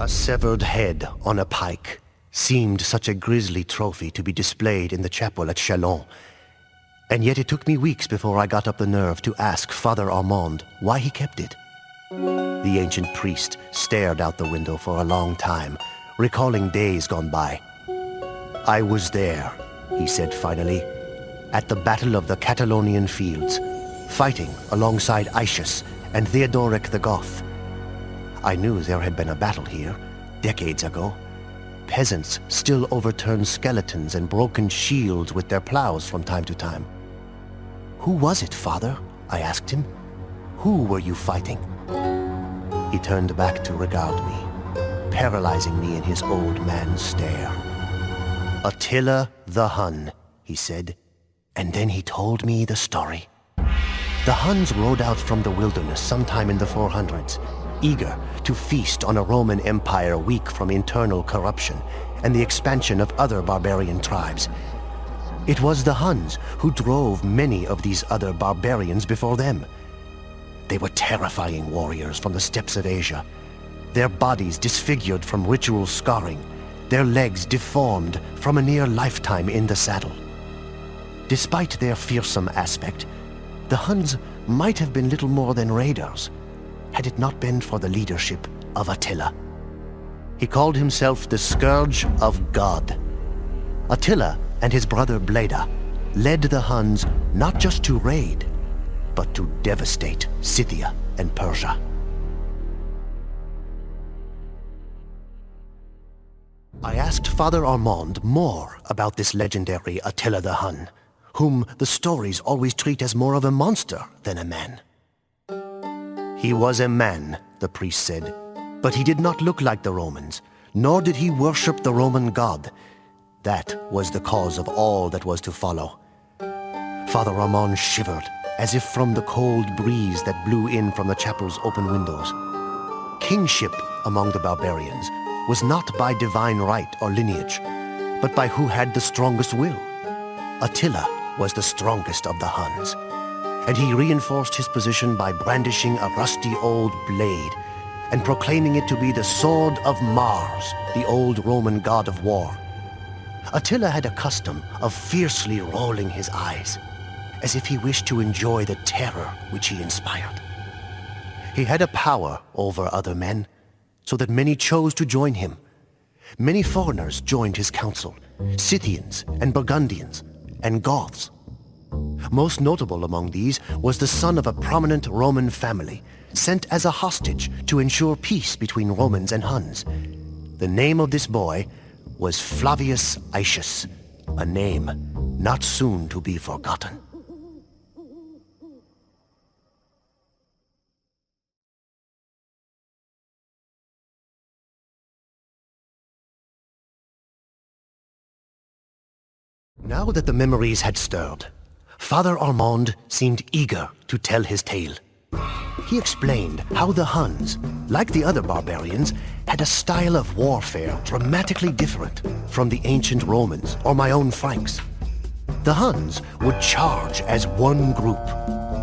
A severed head on a pike seemed such a grisly trophy to be displayed in the chapel at Chalons. And yet it took me weeks before I got up the nerve to ask Father Armand why he kept it. The ancient priest stared out the window for a long time, recalling days gone by. "I was there," he said finally, "at the Battle of the Catalonian Fields, fighting alongside Aetius and Theodoric the Goth. I knew there had been a battle here, decades ago. Peasants still overturned skeletons and broken shields with their plows from time to time." "Who was it, Father?" I asked him. "Who were you fighting?" He turned back to regard me, paralyzing me in his old man's stare. "Attila the Hun," he said, and then he told me the story. The Huns rode out from the wilderness sometime in the 400s, eager to feast on a Roman Empire weak from internal corruption and the expansion of other barbarian tribes. It was the Huns who drove many of these other barbarians before them. They were terrifying warriors from the steppes of Asia, their bodies disfigured from ritual scarring, their legs deformed from a near lifetime in the saddle. Despite their fearsome aspect, the Huns might have been little more than raiders, had it not been for the leadership of Attila. He called himself the Scourge of God. Attila and his brother Bleda led the Huns not just to raid, but to devastate Scythia and Persia. I asked Father Armand more about this legendary Attila the Hun, whom the stories always treat as more of a monster than a man. "He was a man," the priest said, "but he did not look like the Romans, nor did he worship the Roman god. That was the cause of all that was to follow." Father Armand shivered, as if from the cold breeze that blew in from the chapel's open windows. Kingship among the barbarians was not by divine right or lineage, but by who had the strongest will. Attila was the strongest of the Huns, and he reinforced his position by brandishing a rusty old blade and proclaiming it to be the sword of Mars, the old Roman god of war. Attila had a custom of fiercely rolling his eyes, as if he wished to enjoy the terror which he inspired. He had a power over other men, so that many chose to join him. Many foreigners joined his council, Scythians and Burgundians and Goths. Most notable among these was the son of a prominent Roman family, sent as a hostage to ensure peace between Romans and Huns. The name of this boy was Flavius Aetius, a name not soon to be forgotten. Now that the memories had stirred, Father Armand seemed eager to tell his tale. He explained how the Huns, like the other barbarians, had a style of warfare dramatically different from the ancient Romans or my own Franks. The Huns would charge as one group,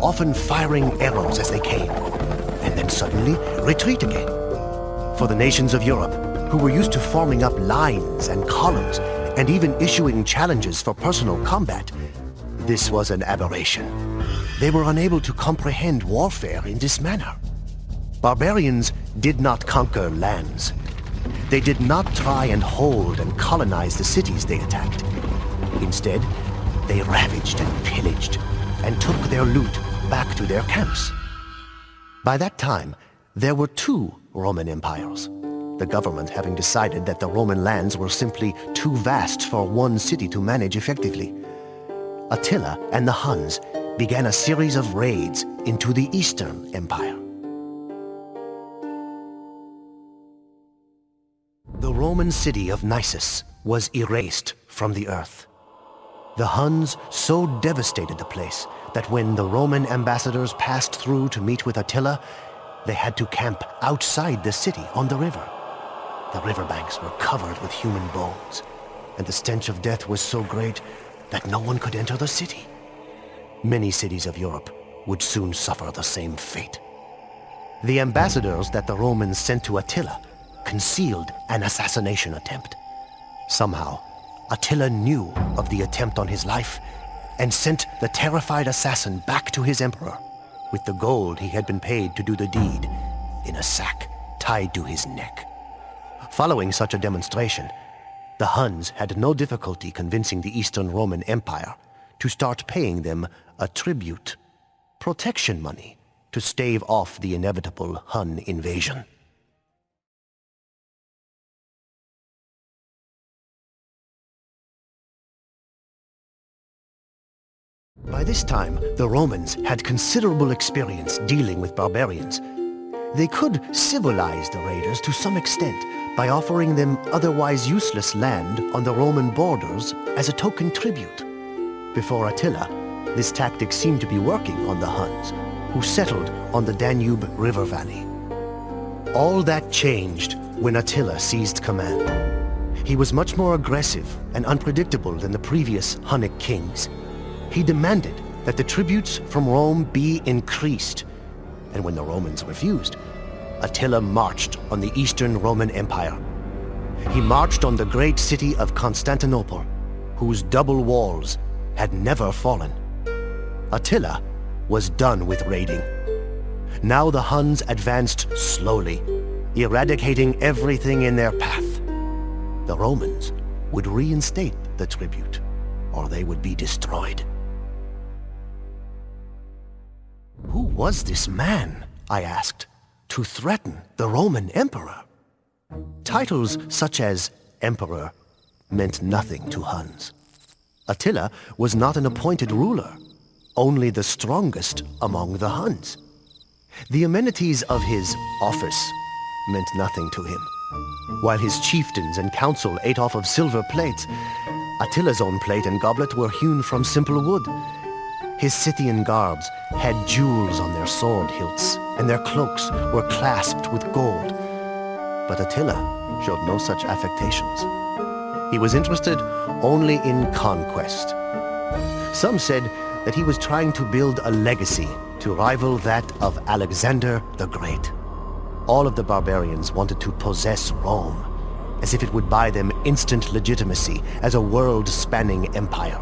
often firing arrows as they came, and then suddenly retreat again. For the nations of Europe, who were used to forming up lines and columns, and even issuing challenges for personal combat, this was an aberration. They were unable to comprehend warfare in this manner. Barbarians did not conquer lands. They did not try and hold and colonize the cities they attacked. Instead, they ravaged and pillaged and took their loot back to their camps. By that time, there were two Roman empires, the government having decided that the Roman lands were simply too vast for one city to manage effectively. Attila and the Huns began a series of raids into the Eastern Empire. The Roman city of Nisus was erased from the earth. The Huns so devastated the place that when the Roman ambassadors passed through to meet with Attila, they had to camp outside the city on the river. The riverbanks were covered with human bones, and the stench of death was so great that no one could enter the city. Many cities of Europe would soon suffer the same fate. The ambassadors that the Romans sent to Attila concealed an assassination attempt. Somehow, Attila knew of the attempt on his life and sent the terrified assassin back to his emperor with the gold he had been paid to do the deed in a sack tied to his neck. Following such a demonstration, the Huns had no difficulty convincing the Eastern Roman Empire to start paying them a tribute, protection money, to stave off the inevitable Hun invasion. By this time, the Romans had considerable experience dealing with barbarians. They could civilize the raiders to some extent by offering them otherwise useless land on the Roman borders as a token tribute. Before Attila, this tactic seemed to be working on the Huns, who settled on the Danube River Valley. All that changed when Attila seized command. He was much more aggressive and unpredictable than the previous Hunnic kings. He demanded that the tributes from Rome be increased, and when the Romans refused, Attila marched on the Eastern Roman Empire. He marched on the great city of Constantinople, whose double walls had never fallen. Attila was done with raiding. Now the Huns advanced slowly, eradicating everything in their path. The Romans would reinstate the tribute, or they would be destroyed. Who was this man, I asked, to threaten the Roman emperor? Titles such as emperor meant nothing to Huns. Attila was not an appointed ruler, only the strongest among the Huns. The amenities of his office meant nothing to him. While his chieftains and council ate off of silver plates, Attila's own plate and goblet were hewn from simple wood. His Scythian garbs had jewels on their sword hilts, and their cloaks were clasped with gold. But Attila showed no such affectations. He was interested only in conquest. Some said that he was trying to build a legacy to rival that of Alexander the Great. All of the barbarians wanted to possess Rome, as if it would buy them instant legitimacy as a world-spanning empire.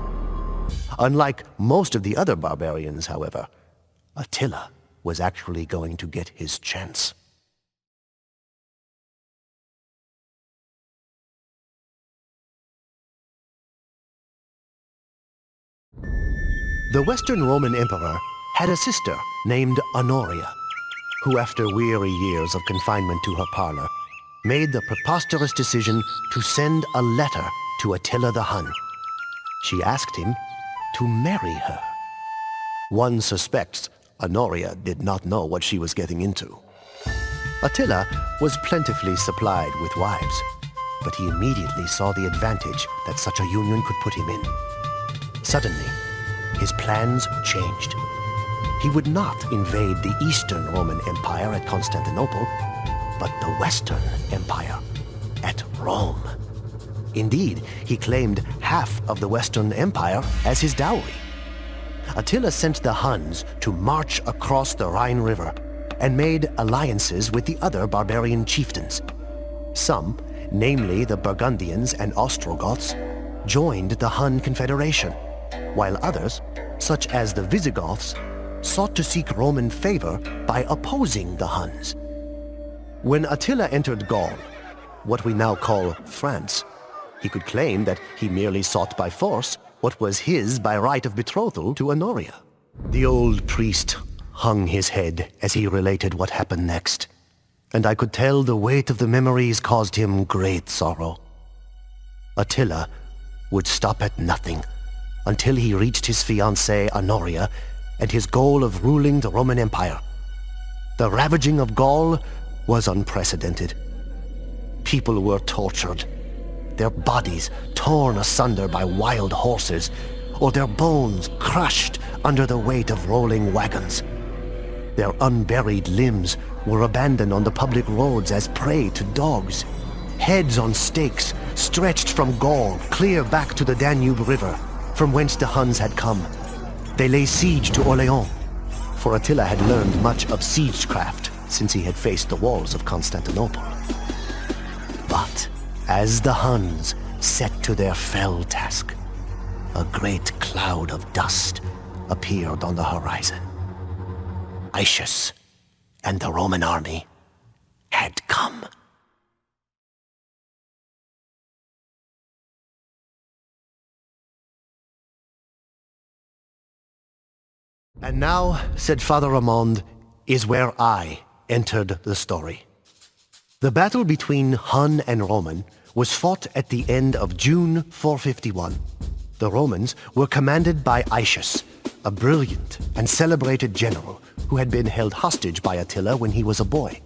Unlike most of the other barbarians, however, Attila was actually going to get his chance. The Western Roman Emperor had a sister named Honoria, who after weary years of confinement to her parlor, made the preposterous decision to send a letter to Attila the Hun. She asked him to marry her. One suspects Honoria did not know what she was getting into. Attila was plentifully supplied with wives, but he immediately saw the advantage that such a union could put him in. Suddenly, his plans changed. He would not invade the Eastern Roman Empire at Constantinople, but the Western Empire at Rome. Indeed, he claimed half of the Western Empire as his dowry. Attila sent the Huns to march across the Rhine River and made alliances with the other barbarian chieftains. Some, namely the Burgundians and Ostrogoths, joined the Hun Confederation, while others, such as the Visigoths, sought to seek Roman favor by opposing the Huns. When Attila entered Gaul, what we now call France, he could claim that he merely sought by force what was his by right of betrothal to Honoria. The old priest hung his head as he related what happened next, and I could tell the weight of the memories caused him great sorrow. Attila would stop at nothing until he reached his fiancée Honoria and his goal of ruling the Roman Empire. The ravaging of Gaul was unprecedented. People were tortured, their bodies torn asunder by wild horses, or their bones crushed under the weight of rolling wagons. Their unburied limbs were abandoned on the public roads as prey to dogs. Heads on stakes stretched from Gaul clear back to the Danube River, from whence the Huns had come. They lay siege to Orléans, for Attila had learned much of siegecraft since he had faced the walls of Constantinople. But as the Huns set to their fell task, a great cloud of dust appeared on the horizon. Aetius and the Roman army had come. And now, said Father Armand, is where I entered the story. The battle between Hun and Roman was fought at the end of June 451. The Romans were commanded by Aetius, a brilliant and celebrated general who had been held hostage by Attila when he was a boy.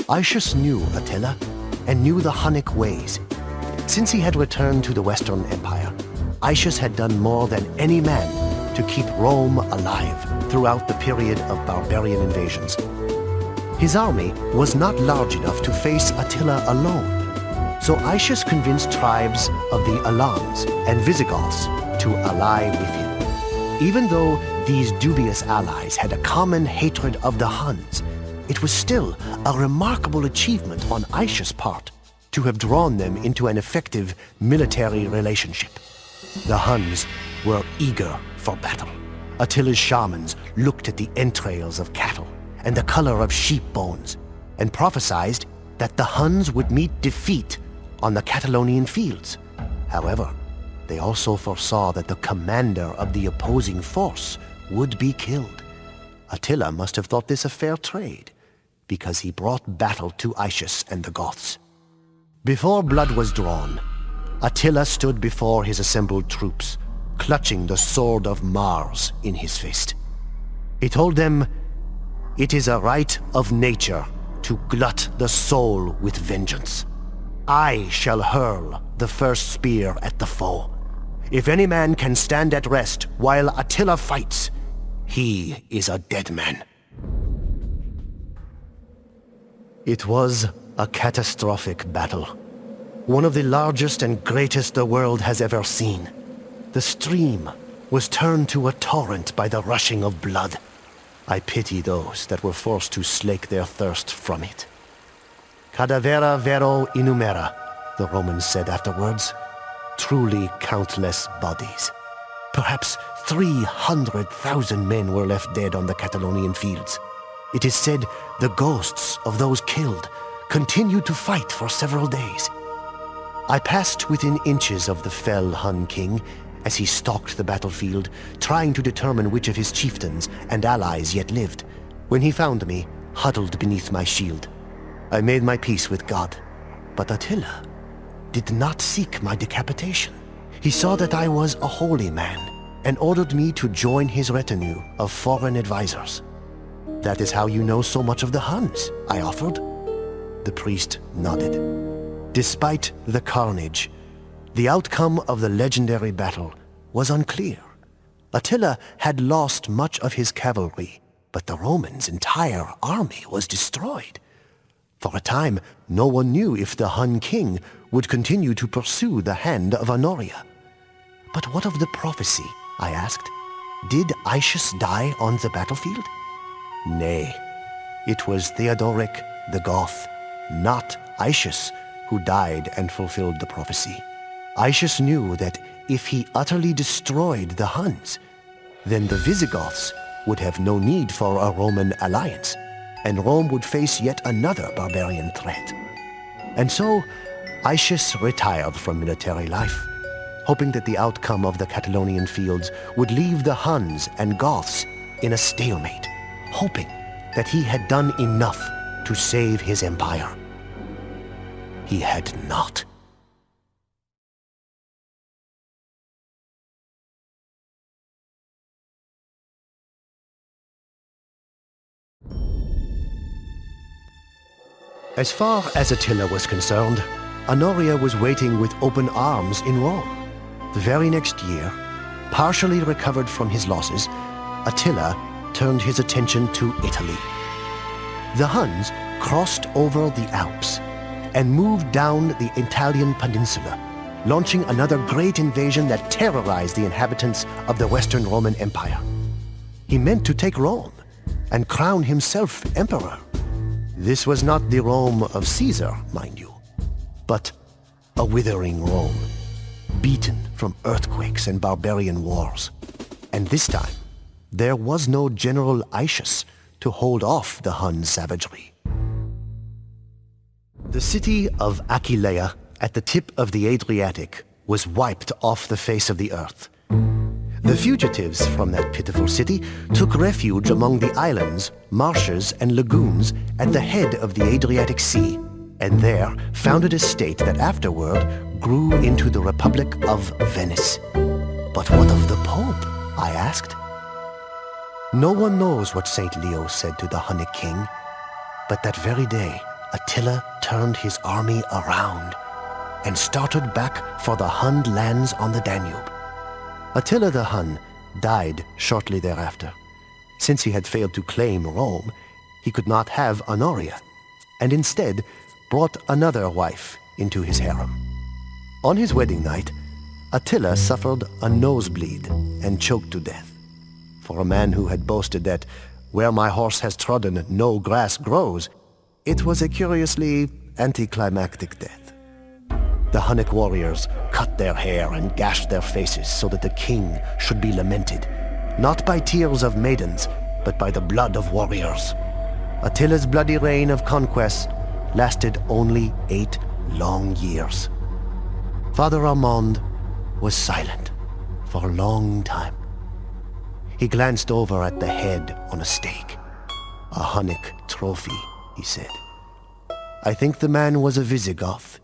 Aetius knew Attila and knew the Hunnic ways. Since he had returned to the Western Empire, Aetius had done more than any man to keep Rome alive throughout the period of barbarian invasions. His army was not large enough to face Attila alone, so Aetius convinced tribes of the Alans and Visigoths to ally with him. Even though these dubious allies had a common hatred of the Huns, it was still a remarkable achievement on Aetius' part to have drawn them into an effective military relationship. The Huns were eager for battle. Attila's shamans looked at the entrails of cattle and the color of sheep bones, and prophesied that the Huns would meet defeat on the Catalonian fields. However, they also foresaw that the commander of the opposing force would be killed. Attila must have thought this a fair trade, because he brought battle to Aetius and the Goths. Before blood was drawn, Attila stood before his assembled troops, clutching the sword of Mars in his fist. He told them, "It is a right of nature to glut the soul with vengeance. I shall hurl the first spear at the foe. If any man can stand at rest while Attila fights, he is a dead man." It was a catastrophic battle, one of the largest and greatest the world has ever seen. The stream was turned to a torrent by the rushing of blood. I pity those that were forced to slake their thirst from it. Cadavera vero innumera, the Romans said afterwards. Truly countless bodies. Perhaps 300,000 men were left dead on the Catalonian fields. It is said the ghosts of those killed continued to fight for several days. I passed within inches of the fell Hun king as he stalked the battlefield, trying to determine which of his chieftains and allies yet lived, when he found me, huddled beneath my shield. I made my peace with God, but Attila did not seek my decapitation. He saw that I was a holy man, and ordered me to join his retinue of foreign advisors. "That is how you know so much of the Huns," I offered. The priest nodded. Despite the carnage, the outcome of the legendary battle was unclear. Attila had lost much of his cavalry, but the Romans' entire army was destroyed. For a time, no one knew if the Hun king would continue to pursue the hand of Honoria. "But what of the prophecy?" I asked. "Did Aetius die on the battlefield?" "Nay, it was Theodoric the Goth, not Aetius, who died and fulfilled the prophecy. Aetius knew that if he utterly destroyed the Huns, then the Visigoths would have no need for a Roman alliance, and Rome would face yet another barbarian threat. And so, Aetius retired from military life, hoping that the outcome of the Catalonian fields would leave the Huns and Goths in a stalemate, hoping that he had done enough to save his empire. He had not. As far as Attila was concerned, Honoria was waiting with open arms in Rome. The very next year, partially recovered from his losses, Attila turned his attention to Italy. The Huns crossed over the Alps and moved down the Italian peninsula, launching another great invasion that terrorized the inhabitants of the Western Roman Empire. He meant to take Rome and crown himself emperor. This was not the Rome of Caesar, mind you. but a withering Rome, beaten from earthquakes and barbarian wars. And this time, there was no General Aetius to hold off the Hun savagery. The city of Aquileia, at the tip of the Adriatic, was wiped off the face of the earth. The fugitives from that pitiful city took refuge among the islands, marshes, and lagoons at the head of the Adriatic Sea, and there founded a state that afterward grew into the Republic of Venice. But what of the Pope? I asked. No one knows what St. Leo said to the Hunnic king, but that very day, Attila turned his army around and started back for the Hun lands on the Danube. Attila the Hun died shortly thereafter. Since he had failed to claim Rome, he could not have Honoria, and instead brought another wife into his harem. On his wedding night, Attila suffered a nosebleed and choked to death. For a man who had boasted that, "Where my horse has trodden, no grass grows," it was a curiously anticlimactic death. The Hunnic warriors cut their hair and gashed their faces so that the king should be lamented, not by tears of maidens, but by the blood of warriors. Attila's bloody reign of conquest lasted only 8 long years. Father Armand was silent for a long time. He glanced over at the head on a stake. "A Hunnic trophy," he said. "I think the man was a Visigoth.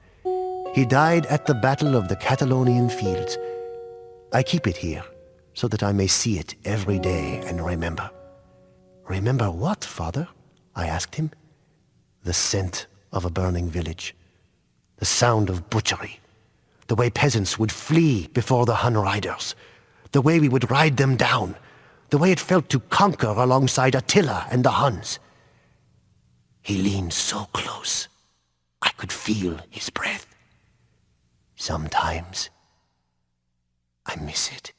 He died at the Battle of the Catalonian Fields. I keep it here, so that I may see it every day and remember." "Remember what, Father?" I asked him. "The scent of a burning village, the sound of butchery, the way peasants would flee before the Hun riders, the way we would ride them down, the way it felt to conquer alongside Attila and the Huns." He leaned so close, I could feel his breath. "Sometimes I miss it."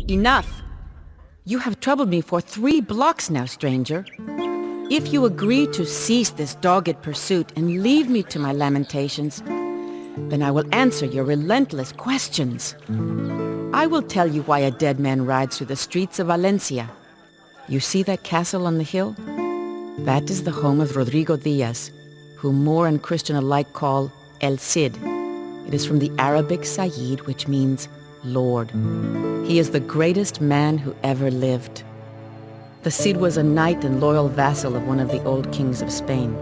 Enough! You have troubled me for 3 blocks now, stranger. If you agree to cease this dogged pursuit and leave me to my lamentations, then I will answer your relentless questions. I will tell you why a dead man rides through the streets of Valencia. You see that castle on the hill? That is the home of Rodrigo Diaz, whom Moor and Christian alike call El Cid. It is from the Arabic Sayyid, which means Lord. He is the greatest man who ever lived. The Cid was a knight and loyal vassal of one of the old kings of Spain.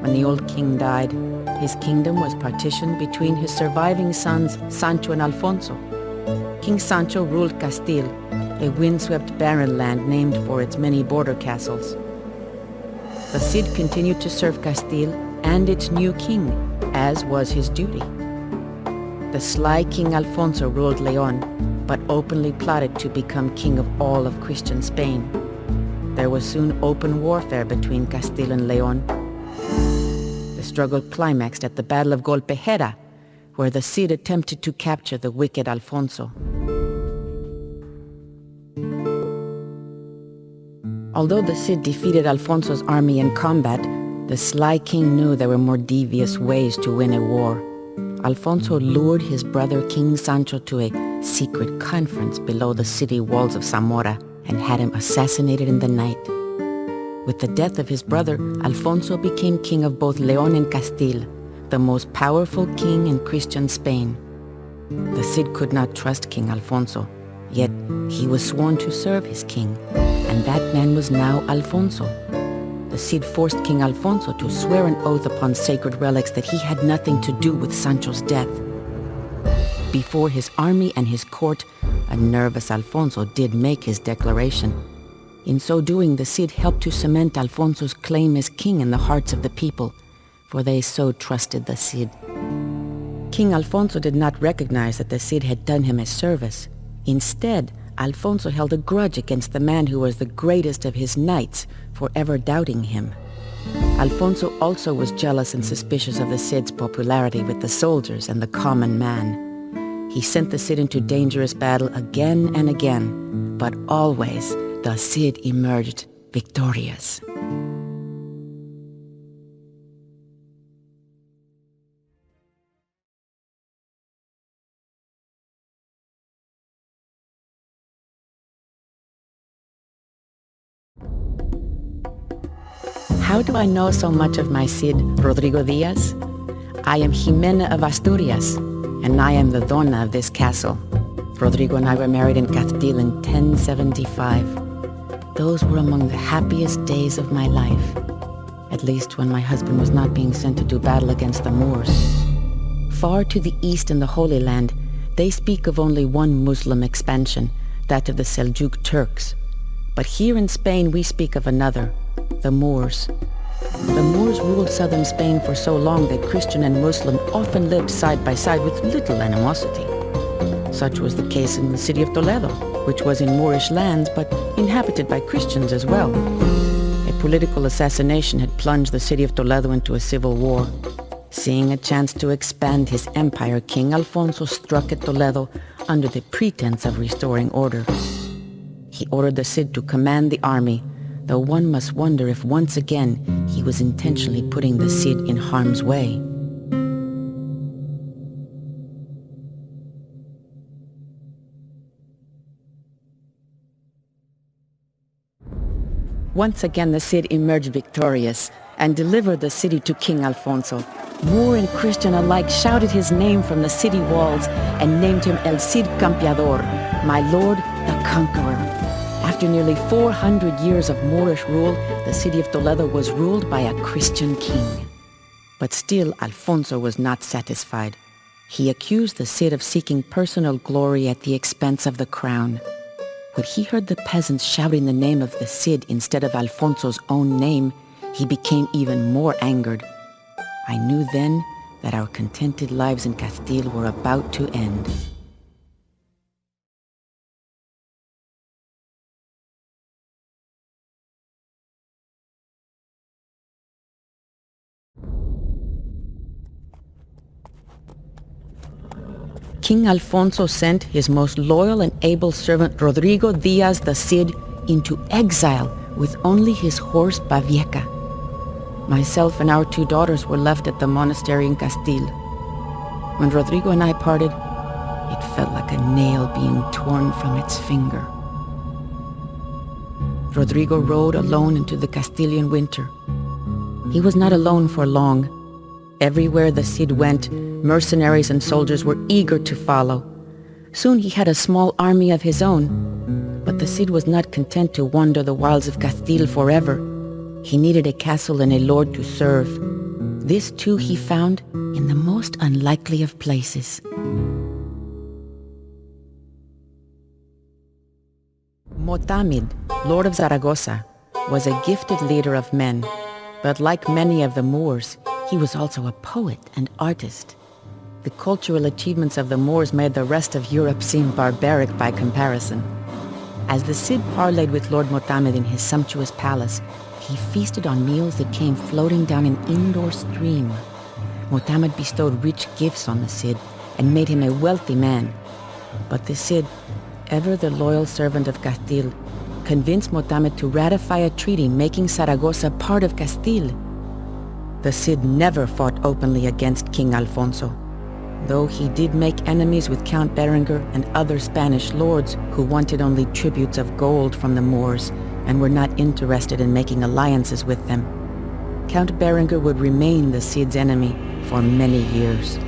When the old king died, his kingdom was partitioned between his surviving sons, Sancho and Alfonso. King Sancho ruled Castile, a windswept barren land named for its many border castles. The Cid continued to serve Castile and its new king, as was his duty. The sly King Alfonso ruled Leon, but openly plotted to become king of all of Christian Spain. There was soon open warfare between Castile and Leon. The struggle climaxed at the Battle of Golpejera, where the Cid attempted to capture the wicked Alfonso. Although the Cid defeated Alfonso's army in combat, the sly king knew there were more devious ways to win a war. Alfonso lured his brother King Sancho to a secret conference below the city walls of Zamora and had him assassinated in the night. With the death of his brother, Alfonso became king of both Leon and Castile, the most powerful king in Christian Spain. The Cid could not trust King Alfonso, yet he was sworn to serve his king, and that man was now Alfonso. The Cid forced King Alfonso to swear an oath upon sacred relics that he had nothing to do with Sancho's death. Before his army and his court, a nervous Alfonso did make his declaration. In so doing, the Cid helped to cement Alfonso's claim as king in the hearts of the people, for they so trusted the Cid. King Alfonso did not recognize that the Cid had done him a service. Instead, Alfonso held a grudge against the man who was the greatest of his knights for ever doubting him. Alfonso also was jealous and suspicious of the Cid's popularity with the soldiers and the common man. He sent the Cid into dangerous battle again and again, but always the Cid emerged victorious. How do I know so much of my Cid, Rodrigo Diaz? I am Jimena of Asturias, and I am the dona of this castle. Rodrigo and I were married in Castile in 1075. Those were among the happiest days of my life, at least when my husband was not being sent to do battle against the Moors. Far to the east in the Holy Land, they speak of only one Muslim expansion, that of the Seljuk Turks. But here in Spain we speak of another, the Moors. The Moors ruled southern Spain for so long that Christian and Muslim often lived side by side with little animosity. Such was the case in the city of Toledo, which was in Moorish lands but inhabited by Christians as well. A political assassination had plunged the city of Toledo into a civil war. Seeing a chance to expand his empire, King Alfonso struck at Toledo under the pretense of restoring order. He ordered the Cid to command the army, though one must wonder if once again he was intentionally putting the Cid in harm's way. Once again the Cid emerged victorious and delivered the city to King Alfonso. Moor and Christian alike shouted his name from the city walls and named him El Cid Campeador, my lord the conqueror. After nearly 400 years of Moorish rule, the city of Toledo was ruled by a Christian king. But still, Alfonso was not satisfied. He accused the Cid of seeking personal glory at the expense of the crown. When he heard the peasants shouting the name of the Cid instead of Alfonso's own name, he became even more angered. I knew then that our contented lives in Castile were about to end. King Alfonso sent his most loyal and able servant Rodrigo Diaz the Cid into exile with only his horse Bavieca. Myself and our 2 daughters were left at the monastery in Castile. When Rodrigo and I parted, it felt like a nail being torn from its finger. Rodrigo rode alone into the Castilian winter. He was not alone for long. Everywhere the Cid went, mercenaries and soldiers were eager to follow. Soon he had a small army of his own. But the Cid was not content to wander the wilds of Castile forever. He needed a castle and a lord to serve. This too he found in the most unlikely of places. Motamid, Lord of Zaragoza, was a gifted leader of men. But like many of the Moors, he was also a poet and artist. The cultural achievements of the Moors made the rest of Europe seem barbaric by comparison. As the Cid parleyed with Lord Motamid in his sumptuous palace, he feasted on meals that came floating down an indoor stream. Motamid bestowed rich gifts on the Cid and made him a wealthy man. But the Cid, ever the loyal servant of Castile, convinced Motamid to ratify a treaty making Zaragoza part of Castile. The Cid never fought openly against King Alfonso, though he did make enemies with Count Berenguer and other Spanish lords who wanted only tributes of gold from the Moors and were not interested in making alliances with them. Count Berenguer would remain the Cid's enemy for many years.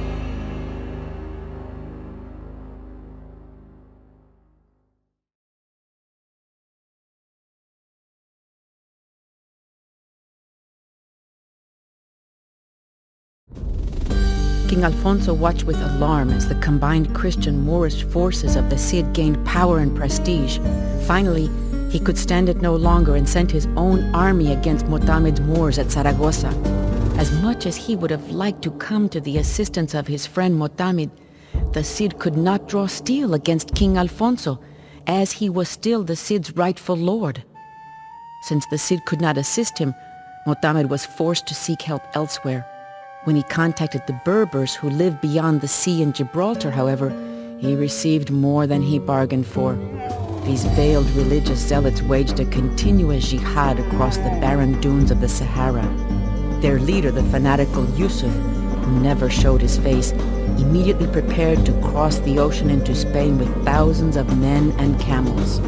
King Alfonso watched with alarm as the combined Christian-Moorish forces of the Cid gained power and prestige. Finally, he could stand it no longer and sent his own army against Motamid's Moors at Zaragoza. As much as he would have liked to come to the assistance of his friend Motamid, the Cid could not draw steel against King Alfonso, as he was still the Cid's rightful lord. Since the Cid could not assist him, Motamid was forced to seek help elsewhere. When he contacted the Berbers who lived beyond the sea in Gibraltar, however, He received more than he bargained for. These veiled religious zealots waged a continuous jihad across the barren dunes of the Sahara. Their leader, the fanatical Yusuf, who never showed his face, immediately prepared to cross the ocean into Spain with thousands of men and camels.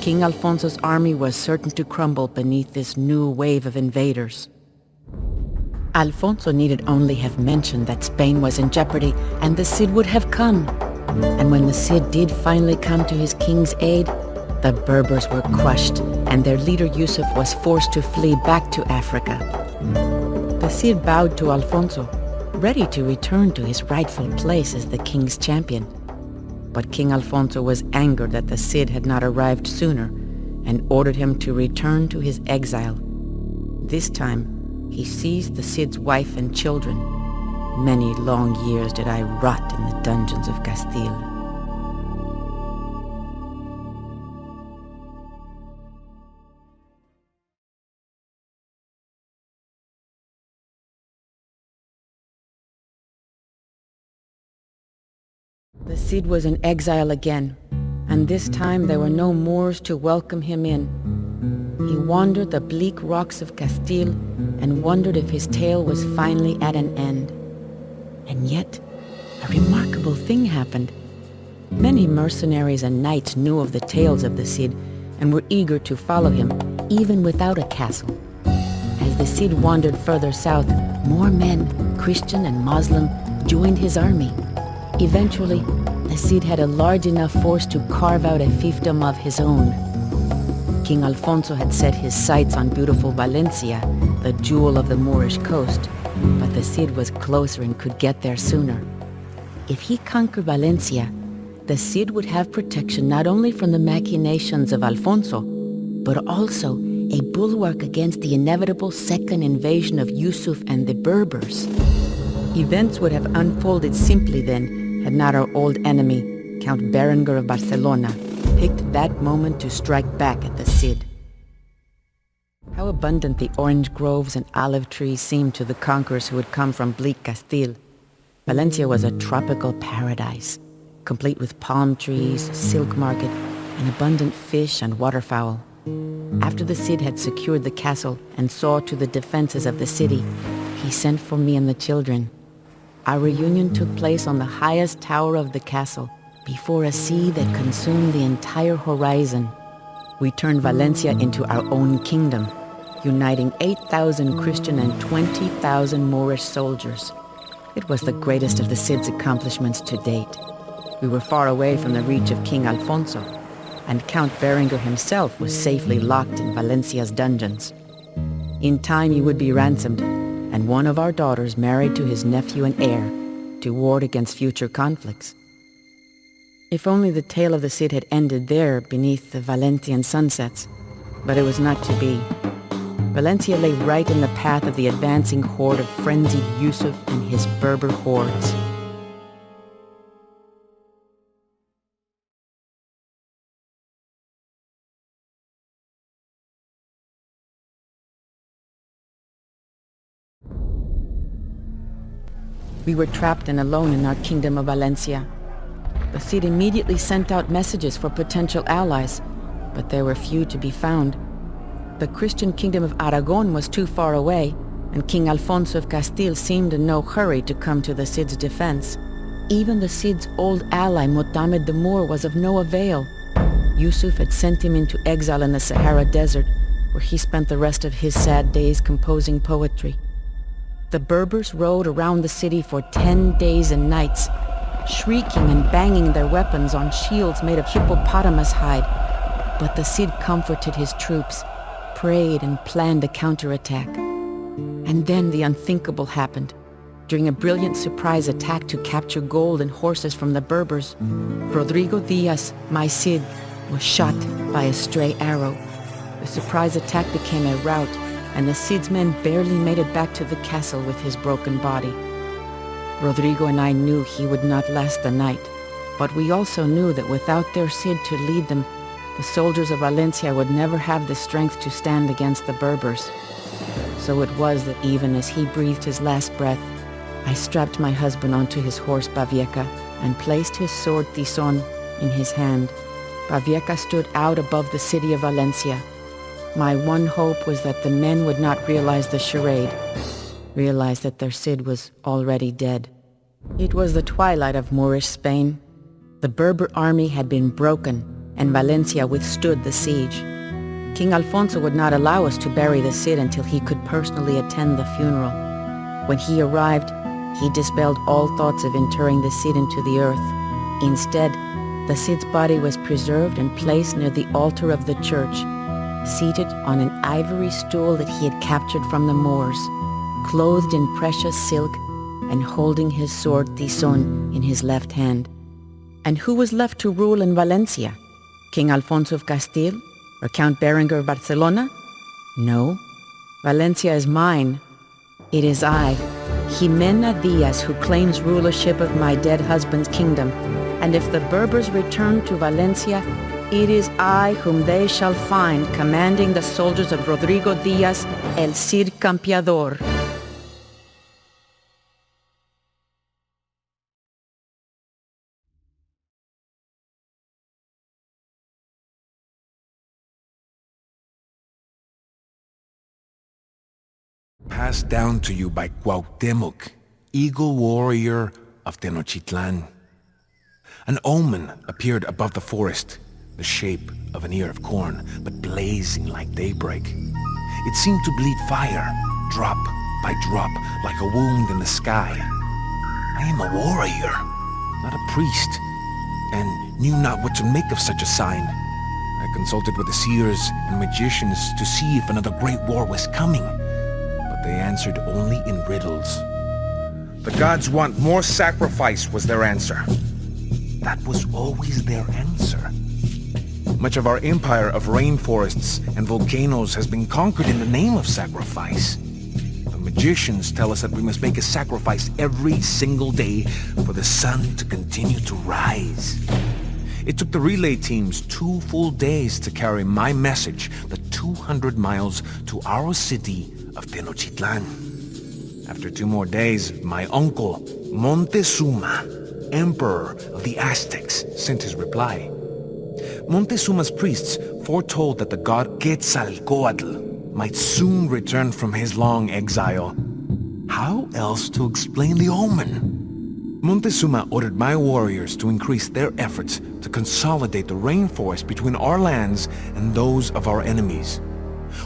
King Alfonso's army was certain to crumble beneath this new wave of invaders. Alfonso needed only have mentioned that Spain was in jeopardy, and the Cid would have come. And when the Cid did finally come to his king's aid, the Berbers were crushed, and their leader Yusuf was forced to flee back to Africa. The Cid bowed to Alfonso, ready to return to his rightful place as the king's champion. But King Alfonso was angered that the Cid had not arrived sooner, and ordered him to return to his exile. This time, he seized the Cid's wife and children. Many long years did I rot in the dungeons of Castile. The Cid was in exile again, and this time there were no Moors to welcome him in. He wandered the bleak rocks of Castile and wondered if his tale was finally at an end. And yet, a remarkable thing happened. Many mercenaries and knights knew of the tales of the Cid and were eager to follow him, even without a castle. As the Cid wandered further south, more men, Christian and Muslim, joined his army. Eventually, the Cid had a large enough force to carve out a fiefdom of his own. King Alfonso had set his sights on beautiful Valencia, the jewel of the Moorish coast, but the Cid was closer and could get there sooner. If he conquered Valencia, the Cid would have protection not only from the machinations of Alfonso, but also a bulwark against the inevitable second invasion of Yusuf and the Berbers. Events would have unfolded simply then, had not our old enemy, Count Berengar of Barcelona, picked that moment to strike back at the Cid. How abundant the orange groves and olive trees seemed to the conquerors who had come from bleak Castile. Valencia was a tropical paradise, complete with palm trees, silk market, and abundant fish and waterfowl. After the Cid had secured the castle and saw to the defenses of the city, he sent for me and the children. Our reunion took place on the highest tower of the castle, before a sea that consumed the entire horizon. We turned Valencia into our own kingdom, uniting 8,000 Christian and 20,000 Moorish soldiers. It was the greatest of the Cid's accomplishments to date. We were far away from the reach of King Alfonso, and Count Berengar himself was safely locked in Valencia's dungeons. In time he would be ransomed, and one of our daughters married to his nephew and heir, to ward against future conflicts. If only the tale of the Cid had ended there beneath the Valencian sunsets, but it was not to be. Valencia lay right in the path of the advancing horde of frenzied Yusuf and his Berber hordes. We were trapped and alone in our kingdom of Valencia. The Cid immediately sent out messages for potential allies, but there were few to be found. The Christian kingdom of Aragon was too far away, and King Alfonso of Castile seemed in no hurry to come to the Cid's defense. Even the Cid's old ally Mohamed the Moor was of no avail. Yusuf had sent him into exile in the Sahara Desert, where he spent the rest of his sad days composing poetry. The Berbers rode around the city for 10 days and nights, shrieking and banging their weapons on shields made of hippopotamus hide. But the Cid comforted his troops, prayed and planned a counterattack. And then the unthinkable happened. During a brilliant surprise attack to capture gold and horses from the Berbers, Rodrigo Diaz, my Cid, was shot by a stray arrow. The surprise attack became a rout, and the Cid's men barely made it back to the castle with his broken body. Rodrigo and I knew he would not last the night, but we also knew that without their Cid to lead them, the soldiers of Valencia would never have the strength to stand against the Berbers. So it was that even as he breathed his last breath, I strapped my husband onto his horse Bavieca and placed his sword Tizon in his hand. Bavieca stood out above the city of Valencia. My one hope was that the men would not realize the charade, realize that their Cid was already dead. It was the twilight of Moorish Spain. The Berber army had been broken, and Valencia withstood the siege. King Alfonso would not allow us to bury the Cid until he could personally attend the funeral. When he arrived, he dispelled all thoughts of interring the Cid into the earth. Instead, the Cid's body was preserved and placed near the altar of the church, seated on an ivory stool that he had captured from the Moors, clothed in precious silk and holding his sword Tizon in his left hand. And who was left to rule in Valencia? King Alfonso of Castile? Or Count Berengar of Barcelona? No. Valencia is mine. It is I, Jimena Diaz, who claims rulership of my dead husband's kingdom. And if the Berbers return to Valencia, it is I whom they shall find commanding the soldiers of Rodrigo Diaz, el Cid Campeador. Passed down to you by Cuauhtémoc, eagle warrior of Tenochtitlan. An omen appeared above the forest, the shape of an ear of corn, but blazing like daybreak. It seemed to bleed fire, drop by drop, like a wound in the sky. I am a warrior, not a priest, and knew not what to make of such a sign. I consulted with the seers and magicians to see if another great war was coming, but they answered only in riddles. The gods want more sacrifice, was their answer. That was always their answer. Much of our empire of rainforests and volcanoes has been conquered in the name of sacrifice. The magicians tell us that we must make a sacrifice every single day for the sun to continue to rise. It took the relay teams 2 full days to carry my message the 200 miles to our city of Tenochtitlan. After 2 more days, my uncle, Montezuma, Emperor of the Aztecs, sent his reply. Montezuma's priests foretold that the god Quetzalcoatl might soon return from his long exile. How else to explain the omen? Montezuma ordered my warriors to increase their efforts to consolidate the rainforest between our lands and those of our enemies.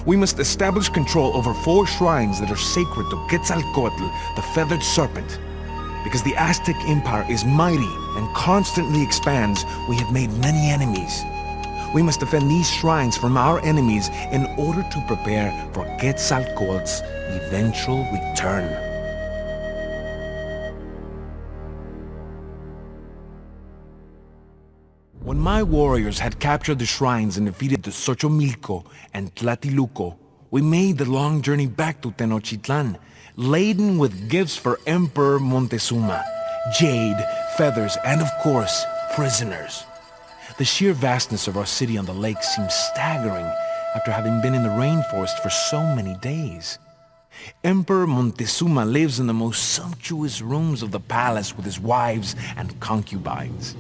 We must establish control over 4 shrines that are sacred to Quetzalcoatl, the feathered serpent. Because the Aztec Empire is mighty and constantly expands, we have made many enemies. We must defend these shrines from our enemies in order to prepare for Quetzalcoatl's eventual return. When my warriors had captured the shrines and defeated the Xochomilco and Tlatelolco, we made the long journey back to Tenochtitlan, laden with gifts for Emperor Montezuma, jade, feathers, and of course, prisoners. The sheer vastness of our city on the lake seemed staggering after having been in the rainforest for so many days. Emperor Montezuma lives in the most sumptuous rooms of the palace with his wives and concubines.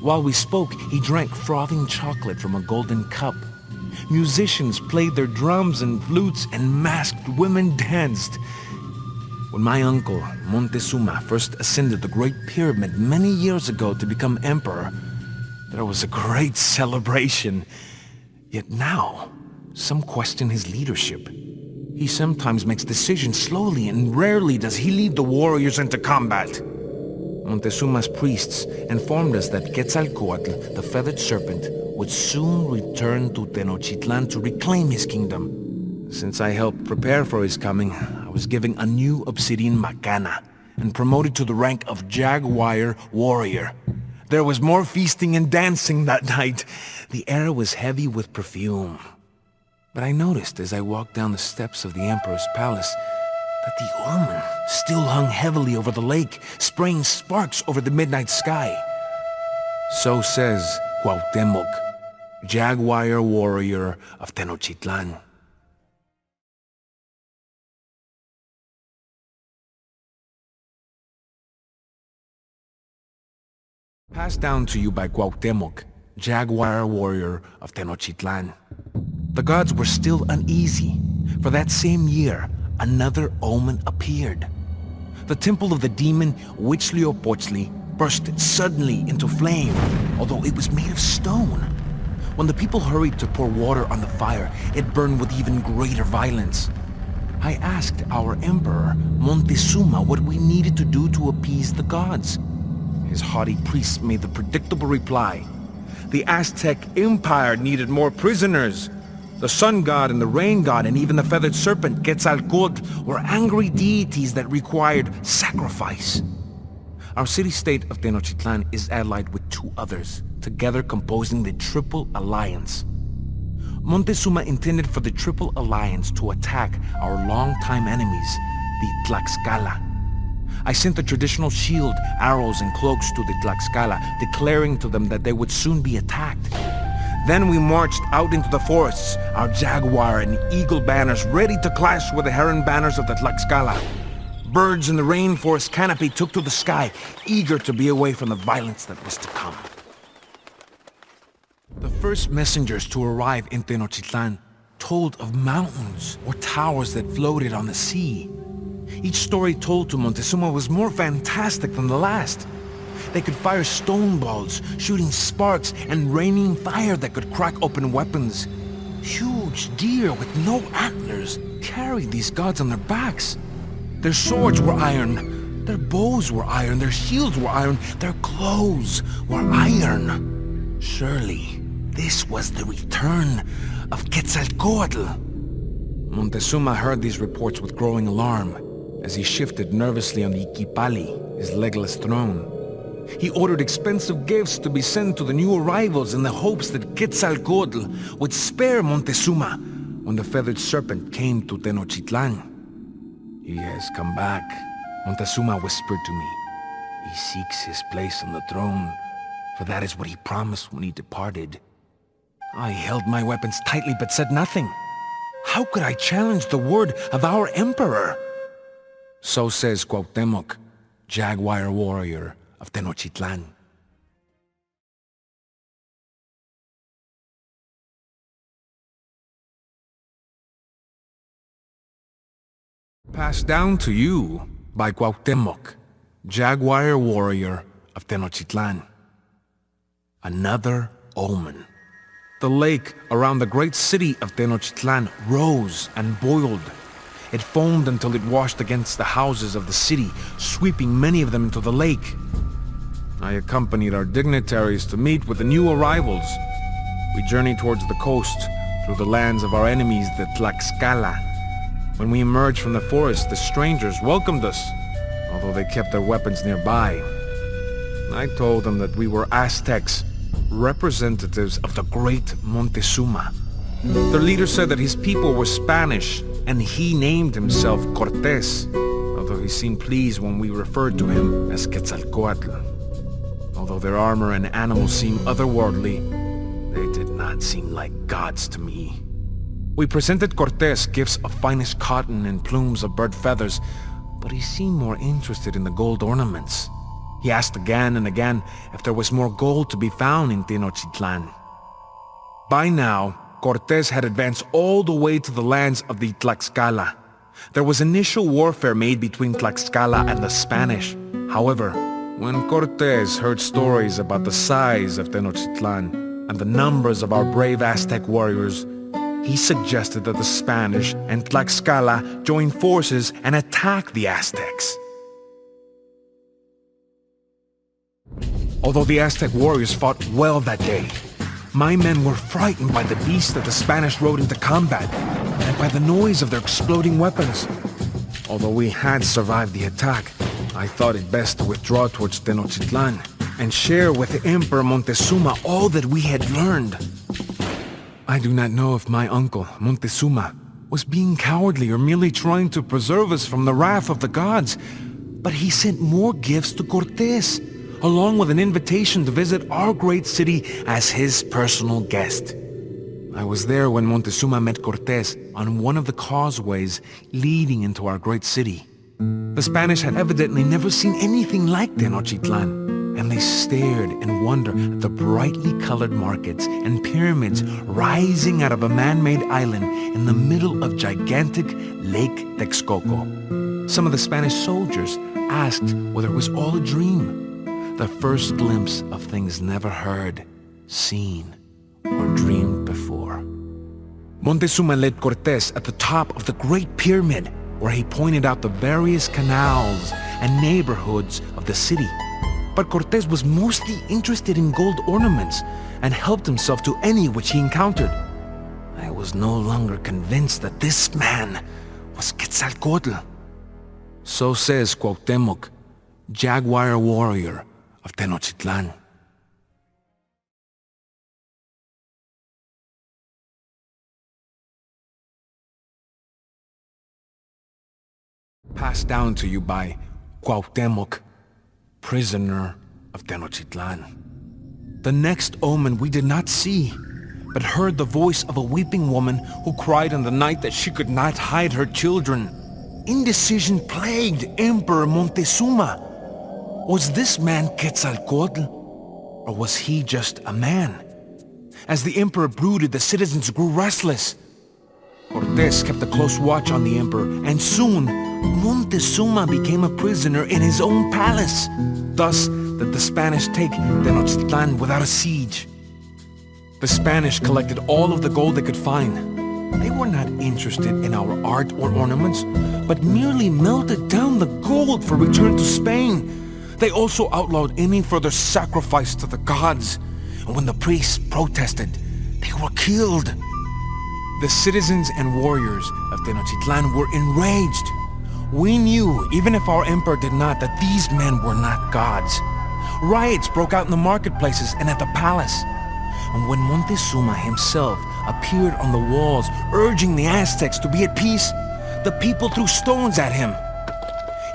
While we spoke, he drank frothing chocolate from a golden cup. Musicians played their drums and flutes, and masked women danced. When my uncle, Montezuma, first ascended the Great Pyramid many years ago to become emperor, there was a great celebration. Yet now, some question his leadership. He sometimes makes decisions slowly, and rarely does he lead the warriors into combat. Montezuma's priests informed us that Quetzalcoatl, the feathered serpent, would soon return to Tenochtitlan to reclaim his kingdom. Since I helped prepare for his coming, I was given a new obsidian macana and promoted to the rank of Jaguar warrior. There was more feasting and dancing that night. The air was heavy with perfume. But I noticed as I walked down the steps of the Emperor's palace that the omen still hung heavily over the lake, spraying sparks over the midnight sky. So says Cuauhtémoc, Jaguar warrior of Tenochtitlan. Passed down to you by Cuauhtemoc, jaguar warrior of Tenochtitlan. The gods were still uneasy, for that same year, another omen appeared. The temple of the demon Huitzilopochtli burst suddenly into flame, although it was made of stone. When the people hurried to pour water on the fire, it burned with even greater violence. I asked our emperor, Montezuma, what we needed to do to appease the gods. His haughty priests made the predictable reply: the Aztec Empire needed more prisoners. The sun god and the rain god and even the feathered serpent Quetzalcoatl were angry deities that required sacrifice. Our city-state of Tenochtitlan is allied with two others, together composing the Triple Alliance. Montezuma intended for the Triple Alliance to attack our longtime enemies, the Tlaxcala. I sent the traditional shield, arrows, and cloaks to the Tlaxcala, declaring to them that they would soon be attacked. Then we marched out into the forests, our jaguar and eagle banners ready to clash with the heron banners of the Tlaxcala. Birds in the rainforest canopy took to the sky, eager to be away from the violence that was to come. The first messengers to arrive in Tenochtitlan told of mountains or towers that floated on the sea. Each story told to Montezuma was more fantastic than the last. They could fire stone balls, shooting sparks, and raining fire that could crack open weapons. Huge deer with no antlers carried these gods on their backs. Their swords were iron, their bows were iron, their shields were iron, their clothes were iron. Surely, this was the return of Quetzalcoatl. Montezuma heard these reports with growing alarm as he shifted nervously on the Iquipali, his legless throne. He ordered expensive gifts to be sent to the new arrivals in the hopes that Quetzalcoatl would spare Montezuma when the feathered serpent came to Tenochtitlan. "He has come back," Montezuma whispered to me. "He seeks his place on the throne, for that is what he promised when he departed." I held my weapons tightly but said nothing. How could I challenge the word of our emperor? So says Cuauhtemoc, jaguar warrior of Tenochtitlan. Passed down to you by Cuauhtemoc, jaguar warrior of Tenochtitlan. Another omen. The lake around the great city of Tenochtitlan rose and boiled. It foamed until it washed against the houses of the city, sweeping many of them into the lake. I accompanied our dignitaries to meet with the new arrivals. We journeyed towards the coast, through the lands of our enemies, the Tlaxcala. When we emerged from the forest, the strangers welcomed us, although they kept their weapons nearby. I told them that we were Aztecs, representatives of the great Montezuma. Their leader said that his people were Spanish, and he named himself Cortés, although he seemed pleased when we referred to him as Quetzalcoatl. Although their armor and animals seemed otherworldly, they did not seem like gods to me. We presented Cortés gifts of finest cotton and plumes of bird feathers, but he seemed more interested in the gold ornaments. He asked again and again if there was more gold to be found in Tenochtitlan. By now, Cortés had advanced all the way to the lands of the Tlaxcala. There was initial warfare made between Tlaxcala and the Spanish. However, when Cortés heard stories about the size of Tenochtitlan and the numbers of our brave Aztec warriors, he suggested that the Spanish and Tlaxcala join forces and attack the Aztecs. Although the Aztec warriors fought well that day, my men were frightened by the beasts that the Spanish rode into combat and by the noise of their exploding weapons. Although we had survived the attack, I thought it best to withdraw towards Tenochtitlan and share with Emperor Montezuma all that we had learned. I do not know if my uncle, Montezuma, was being cowardly or merely trying to preserve us from the wrath of the gods, but he sent more gifts to Cortés, along with an invitation to visit our great city as his personal guest. I was there when Montezuma met Cortés on one of the causeways leading into our great city. The Spanish had evidently never seen anything like Tenochtitlan, and they stared in wonder at the brightly colored markets and pyramids rising out of a man-made island in the middle of gigantic Lake Texcoco. Some of the Spanish soldiers asked whether it was all a dream, the first glimpse of things never heard, seen, or dreamed before. Montezuma led Cortés at the top of the Great Pyramid, where he pointed out the various canals and neighborhoods of the city. But Cortés was mostly interested in gold ornaments and helped himself to any which he encountered. I was no longer convinced that this man was Quetzalcoatl. So says Cuauhtémoc, jaguar warrior of Tenochtitlan. Passed down to you by Cuauhtémoc, prisoner of Tenochtitlan. The next omen we did not see, but heard the voice of a weeping woman who cried in the night that she could not hide her children. Indecision plagued Emperor Montezuma. Was this man Quetzalcoatl, or was he just a man? As the emperor brooded, the citizens grew restless. Cortés kept a close watch on the emperor, and soon Montezuma became a prisoner in his own palace. Thus did the Spanish take Tenochtitlan without a siege. The Spanish collected all of the gold they could find. They were not interested in our art or ornaments, but merely melted down the gold for return to Spain. They also outlawed any further sacrifice to the gods, and when the priests protested, they were killed. The citizens and warriors of Tenochtitlan were enraged. We knew, even if our emperor did not, that these men were not gods. Riots broke out in the marketplaces and at the palace. And when Montezuma himself appeared on the walls, urging the Aztecs to be at peace, the people threw stones at him.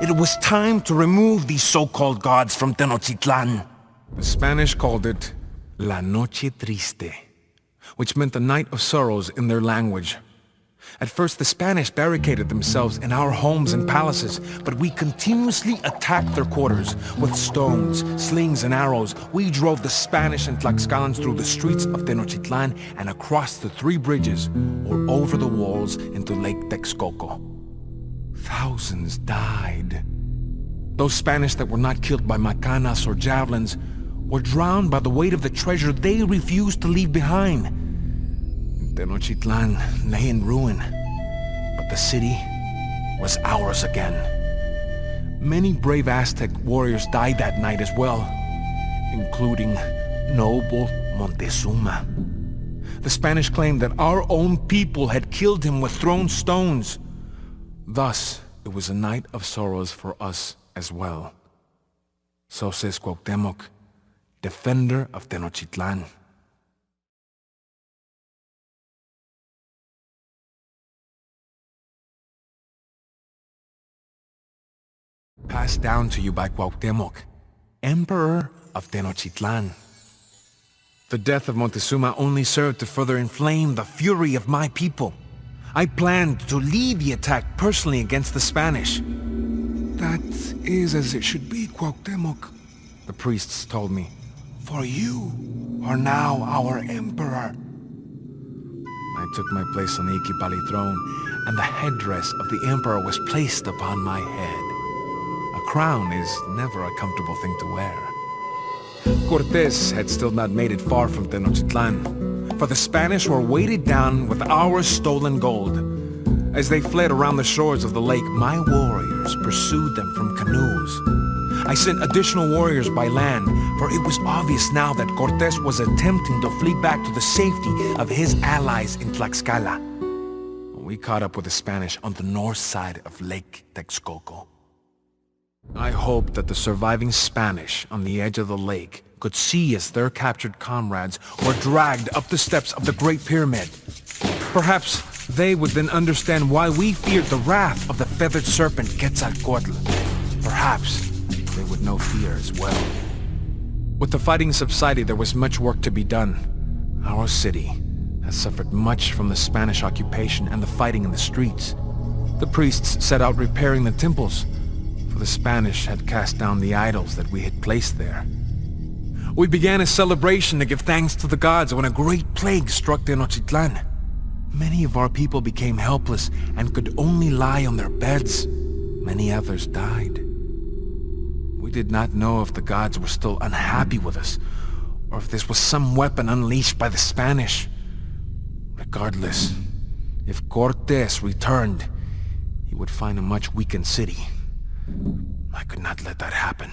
It was time to remove these so-called gods from Tenochtitlan. The Spanish called it La Noche Triste, which meant the night of sorrows in their language. At first, the Spanish barricaded themselves in our homes and palaces, but we continuously attacked their quarters. With stones, slings, and arrows, we drove the Spanish and Tlaxcalans through the streets of Tenochtitlan and across the 3 bridges, or over the walls into Lake Texcoco. Thousands died. Those Spanish that were not killed by macanas or javelins were drowned by the weight of the treasure they refused to leave behind. Tenochtitlan lay in ruin, but the city was ours again. Many brave Aztec warriors died that night as well, including noble Montezuma. The Spanish claimed that our own people had killed him with thrown stones. Thus, it was a night of sorrows for us as well. So says Cuauhtémoc, defender of Tenochtitlan. Passed down to you by Cuauhtémoc, Emperor of Tenochtitlan. The death of Montezuma only served to further inflame the fury of my people. I planned to lead the attack personally against the Spanish. That is as it should be, Cuauhtémoc, the priests told me. For you are now our emperor. I took my place on the Iquipali throne, and the headdress of the emperor was placed upon my head. A crown is never a comfortable thing to wear. Cortés had still not made it far from Tenochtitlan, for the Spanish were weighted down with our stolen gold. As they fled around the shores of the lake, my warriors pursued them from canoes. I sent additional warriors by land, for it was obvious now that Cortés was attempting to flee back to the safety of his allies in Tlaxcala. We caught up with the Spanish on the north side of Lake Texcoco. I hoped that the surviving Spanish on the edge of the lake could see as their captured comrades were dragged up the steps of the Great Pyramid. Perhaps they would then understand why we feared the wrath of the feathered serpent Quetzalcoatl. Perhaps they would know fear as well. With the fighting subsided, there was much work to be done. Our city has suffered much from the Spanish occupation and the fighting in the streets. The priests set out repairing the temples, for the Spanish had cast down the idols that we had placed there. We began a celebration to give thanks to the gods when a great plague struck Tenochtitlan. Many of our people became helpless and could only lie on their beds. Many others died. We did not know if the gods were still unhappy with us, or if this was some weapon unleashed by the Spanish. Regardless, if Cortés returned, he would find a much weakened city. I could not let that happen.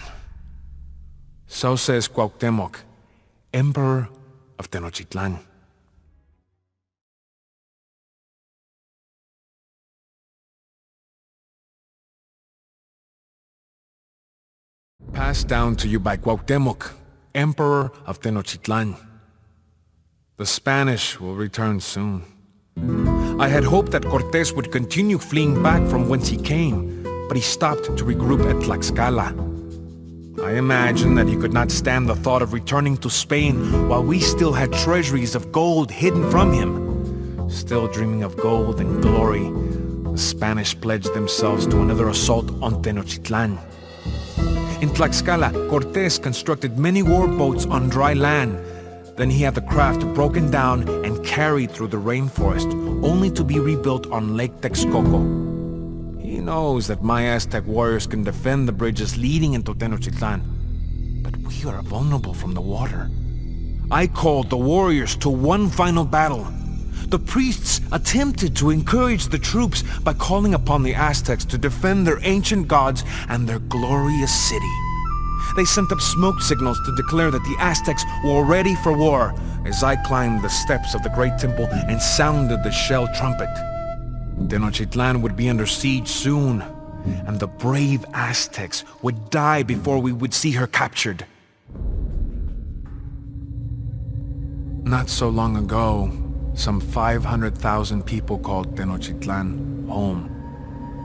So says Cuauhtémoc, Emperor of Tenochtitlan. Passed down to you by Cuauhtémoc, Emperor of Tenochtitlan. The Spanish will return soon. I had hoped that Cortés would continue fleeing back from whence he came, but he stopped to regroup at Tlaxcala. I imagined that he could not stand the thought of returning to Spain while we still had treasuries of gold hidden from him. Still dreaming of gold and glory, the Spanish pledged themselves to another assault on Tenochtitlan. In Tlaxcala, Cortés constructed many warboats on dry land. Then he had the craft broken down and carried through the rainforest, only to be rebuilt on Lake Texcoco. He knows that my Aztec warriors can defend the bridges leading into Tenochtitlan, but we are vulnerable from the water. I called the warriors to one final battle. The priests attempted to encourage the troops by calling upon the Aztecs to defend their ancient gods and their glorious city. They sent up smoke signals to declare that the Aztecs were ready for war as I climbed the steps of the great temple and sounded the shell trumpet. Tenochtitlan would be under siege soon, and the brave Aztecs would die before we would see her captured. Not so long ago, some 500,000 people called Tenochtitlan home.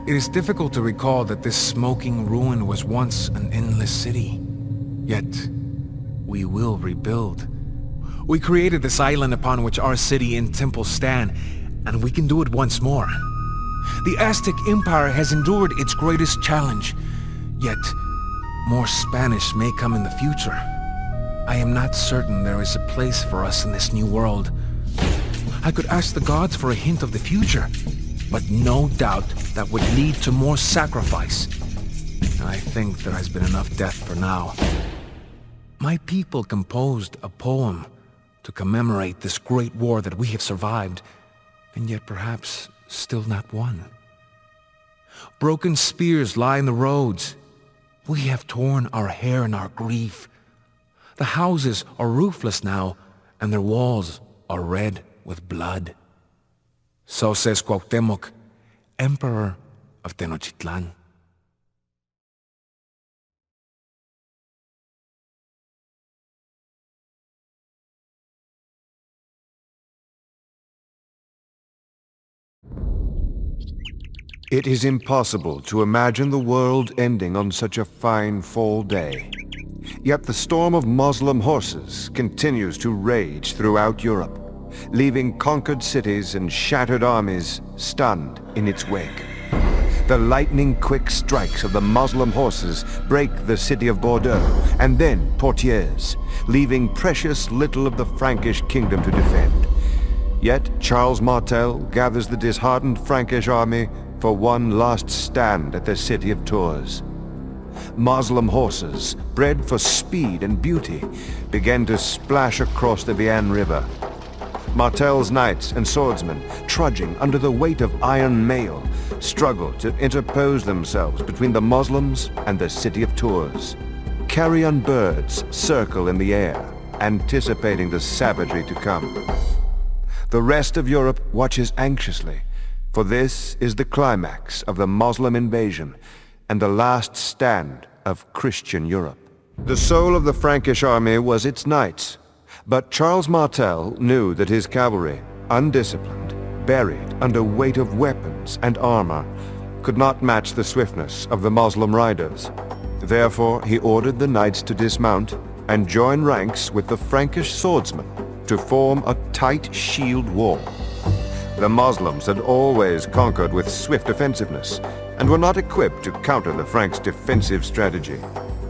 It is difficult to recall that this smoking ruin was once an endless city. Yet, we will rebuild. We created this island upon which our city and temple stand, and we can do it once more. The Aztec Empire has endured its greatest challenge, yet more Spanish may come in the future. I am not certain there is a place for us in this new world. I could ask the gods for a hint of the future, but no doubt that would lead to more sacrifice. I think there has been enough death for now. My people composed a poem to commemorate this great war that we have survived, and yet perhaps still not won. Broken spears lie in the roads. We have torn our hair in our grief. The houses are roofless now, and their walls are red with blood. So says Cuauhtémoc, Emperor of Tenochtitlan. It is impossible to imagine the world ending on such a fine fall day. Yet the storm of Muslim horses continues to rage throughout Europe, leaving conquered cities and shattered armies stunned in its wake. The lightning-quick strikes of the Muslim horses break the city of Bordeaux and then Poitiers, leaving precious little of the Frankish kingdom to defend. Yet Charles Martel gathers the disheartened Frankish army for one last stand at the city of Tours. Muslim horses, bred for speed and beauty, began to splash across the Vienne River. Martel's knights and swordsmen, trudging under the weight of iron mail, struggled to interpose themselves between the Muslims and the city of Tours. Carrion birds circle in the air, anticipating the savagery to come. The rest of Europe watches anxiously, for this is the climax of the Muslim invasion and the last stand of Christian Europe. The soul of the Frankish army was its knights, but Charles Martel knew that his cavalry, undisciplined, buried under weight of weapons and armor, could not match the swiftness of the Muslim riders. Therefore, he ordered the knights to dismount and join ranks with the Frankish swordsmen to form a tight shield wall. The Muslims had always conquered with swift offensiveness and were not equipped to counter the Franks' defensive strategy.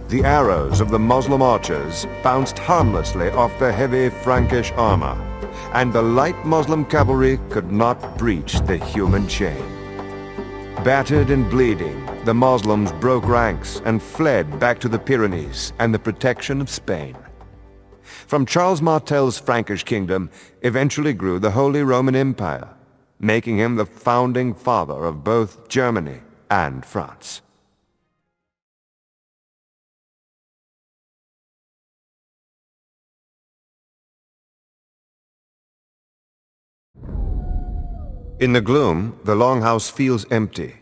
The arrows of the Moslem archers bounced harmlessly off the heavy Frankish armor, and the light Moslem cavalry could not breach the human chain. Battered and bleeding, the Moslems broke ranks and fled back to the Pyrenees and the protection of Spain. From Charles Martel's Frankish kingdom eventually grew the Holy Roman Empire, making him the founding father of both Germany and France. In the gloom, the longhouse feels empty,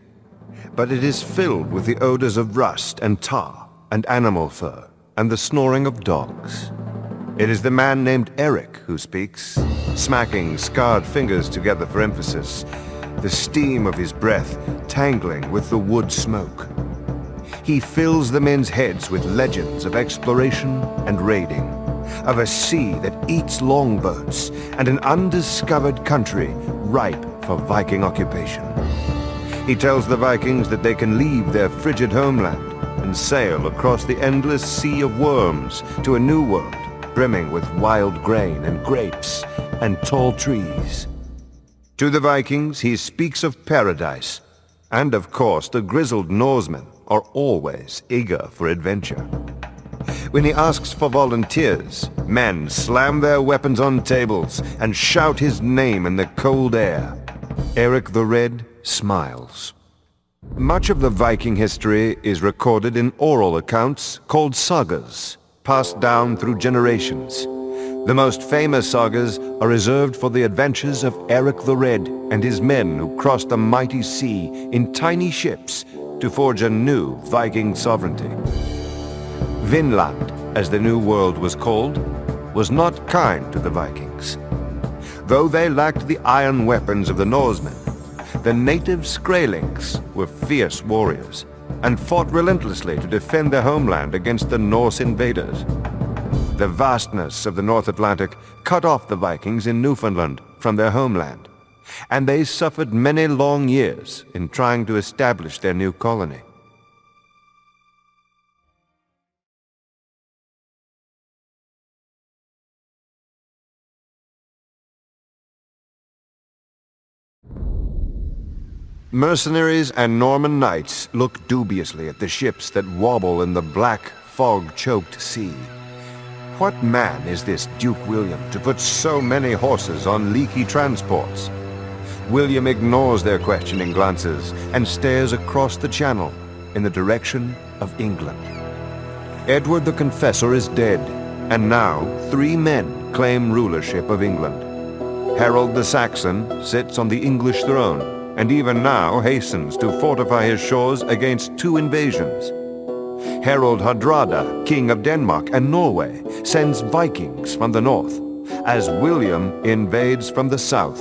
but it is filled with the odors of rust and tar and animal fur and the snoring of dogs. It is the man named Eric who speaks, smacking scarred fingers together for emphasis, the steam of his breath tangling with the wood smoke. He fills the men's heads with legends of exploration and raiding, of a sea that eats longboats and an undiscovered country ripe for Viking occupation. He tells the Vikings that they can leave their frigid homeland and sail across the endless sea of worms to a new world brimming with wild grain and grapes and tall trees. To the Vikings, he speaks of paradise, and of course the grizzled Norsemen are always eager for adventure. When he asks for volunteers, men slam their weapons on tables and shout his name in the cold air. Eric the Red smiles. Much of the Viking history is recorded in oral accounts called sagas, passed down through generations. The most famous sagas are reserved for the adventures of Eric the Red and his men who crossed the mighty sea in tiny ships to forge a new Viking sovereignty. Vinland, as the New World was called, was not kind to the Vikings. Though they lacked the iron weapons of the Norsemen, the native Skraelings were fierce warriors and fought relentlessly to defend their homeland against the Norse invaders. The vastness of the North Atlantic cut off the Vikings in Newfoundland from their homeland, and they suffered many long years in trying to establish their new colony. Mercenaries and Norman knights look dubiously at the ships that wobble in the black, fog-choked sea. What man is this Duke William to put so many horses on leaky transports? William ignores their questioning glances and stares across the channel in the direction of England. Edward the Confessor is dead, and now 3 men claim rulership of England. Harold the Saxon sits on the English throne, and even now hastens to fortify his shores against 2 invasions. Harald Hardrada, king of Denmark and Norway, sends Vikings from the north, as William invades from the south.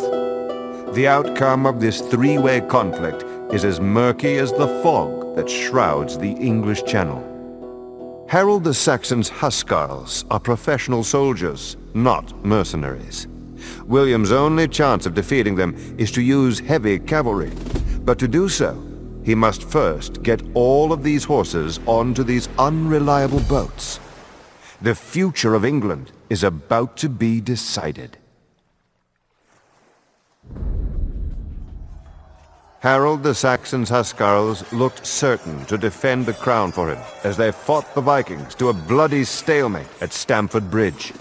The outcome of this 3-way conflict is as murky as the fog that shrouds the English Channel. Harold the Saxon's Huscarls are professional soldiers, not mercenaries. William's only chance of defeating them is to use heavy cavalry, but to do so, he must first get all of these horses onto these unreliable boats. The future of England is about to be decided. Harold the Saxon's Huscarls looked certain to defend the crown for him as they fought the Vikings to a bloody stalemate at Stamford Bridge.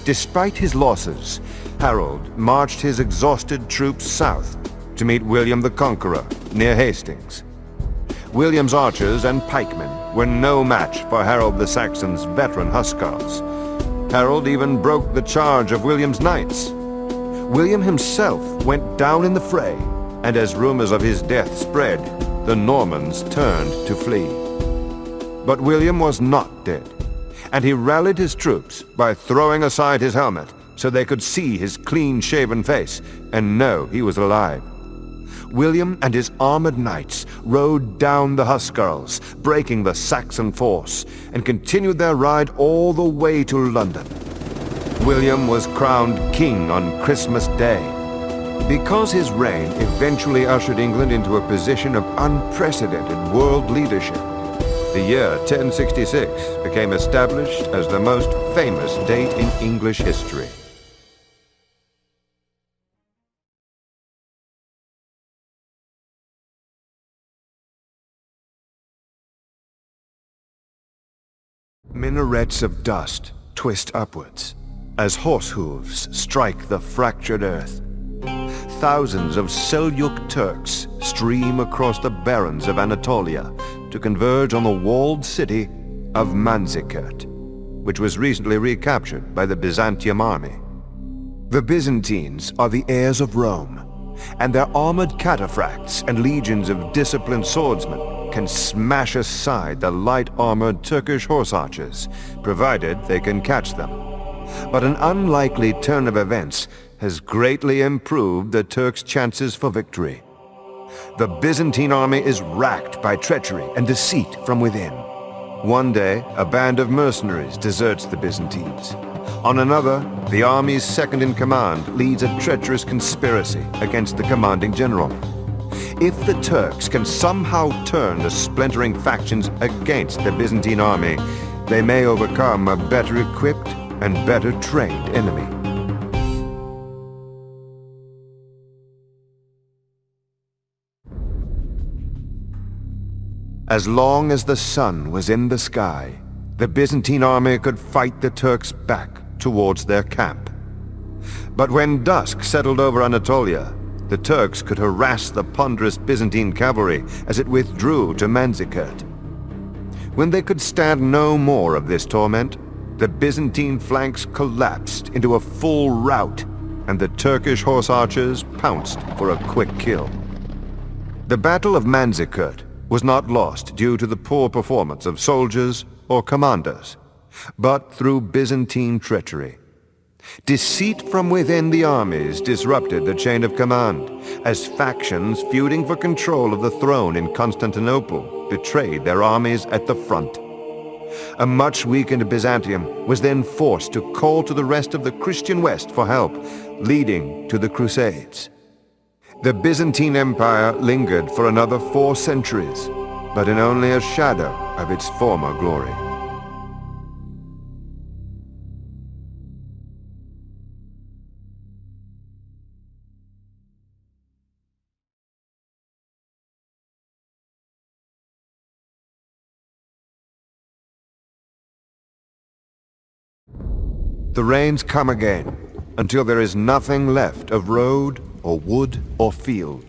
Despite his losses, Harold marched his exhausted troops south to meet William the Conqueror near Hastings. William's archers and pikemen were no match for Harold the Saxon's veteran Huscarls. Harold even broke the charge of William's knights. William himself went down in the fray, and as rumors of his death spread, the Normans turned to flee. But William was not dead, and he rallied his troops by throwing aside his helmet so they could see his clean-shaven face and know he was alive. William and his armored knights rode down the Huscarls, breaking the Saxon force, and continued their ride all the way to London. William was crowned king on Christmas Day. Because his reign eventually ushered England into a position of unprecedented world leadership, the The year 1066 became established as the most famous date in English history. Minarets of dust twist upwards as horse hooves strike the fractured earth. Thousands of Seljuk Turks stream across the barrens of Anatolia to converge on the walled city of Manzikert, which was recently recaptured by the Byzantium army. The Byzantines are the heirs of Rome, and their armored cataphracts and legions of disciplined swordsmen can smash aside the light-armored Turkish horse archers, provided they can catch them. But an unlikely turn of events has greatly improved the Turks' chances for victory. The Byzantine army is racked by treachery and deceit from within. One day, a band of mercenaries deserts the Byzantines. On another, the army's second-in-command leads a treacherous conspiracy against the commanding general. If the Turks can somehow turn the splintering factions against the Byzantine army, they may overcome a better equipped and better trained enemy. As long as the sun was in the sky, the Byzantine army could fight the Turks back towards their camp. But when dusk settled over Anatolia, the Turks could harass the ponderous Byzantine cavalry as it withdrew to Manzikert. When they could stand no more of this torment, the Byzantine flanks collapsed into a full rout, and the Turkish horse archers pounced for a quick kill. The Battle of Manzikert was not lost due to the poor performance of soldiers or commanders, but through Byzantine treachery. Deceit from within the armies disrupted the chain of command, as factions feuding for control of the throne in Constantinople betrayed their armies at the front. A much weakened Byzantium was then forced to call to the rest of the Christian West for help, leading to the Crusades. The Byzantine Empire lingered for another 4 centuries, but in only a shadow of its former glory. The rains come again, until there is nothing left of road or wood or field.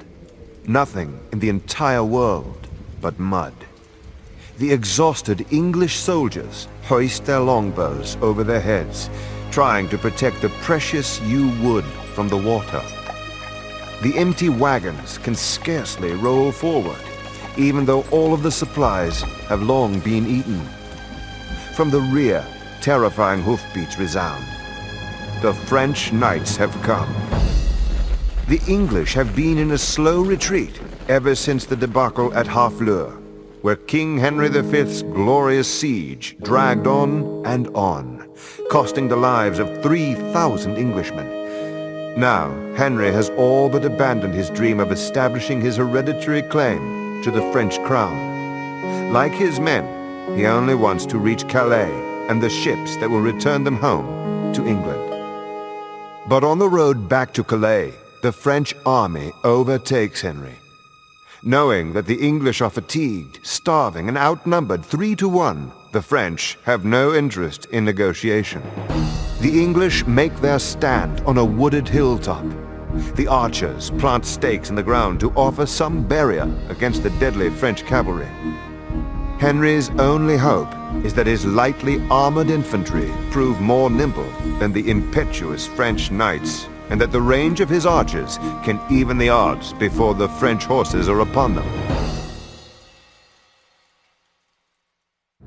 Nothing in the entire world but mud. The exhausted English soldiers hoist their longbows over their heads, trying to protect the precious yew wood from the water. The empty wagons can scarcely roll forward, even though all of the supplies have long been eaten. From the rear, terrifying hoofbeats resound. The French knights have come. The English have been in a slow retreat ever since the debacle at Harfleur, where King Henry V's glorious siege dragged on and on, costing the lives of 3,000 Englishmen. Now, Henry has all but abandoned his dream of establishing his hereditary claim to the French crown. Like his men, he only wants to reach Calais and the ships that will return them home to England. But on the road back to Calais, the French army overtakes Henry. Knowing that the English are fatigued, starving, and outnumbered 3-1, the French have no interest in negotiation. The English make their stand on a wooded hilltop. The archers plant stakes in the ground to offer some barrier against the deadly French cavalry. Henry's only hope is that his lightly armored infantry prove more nimble than the impetuous French knights, and that the range of his archers can even the odds before the French horses are upon them.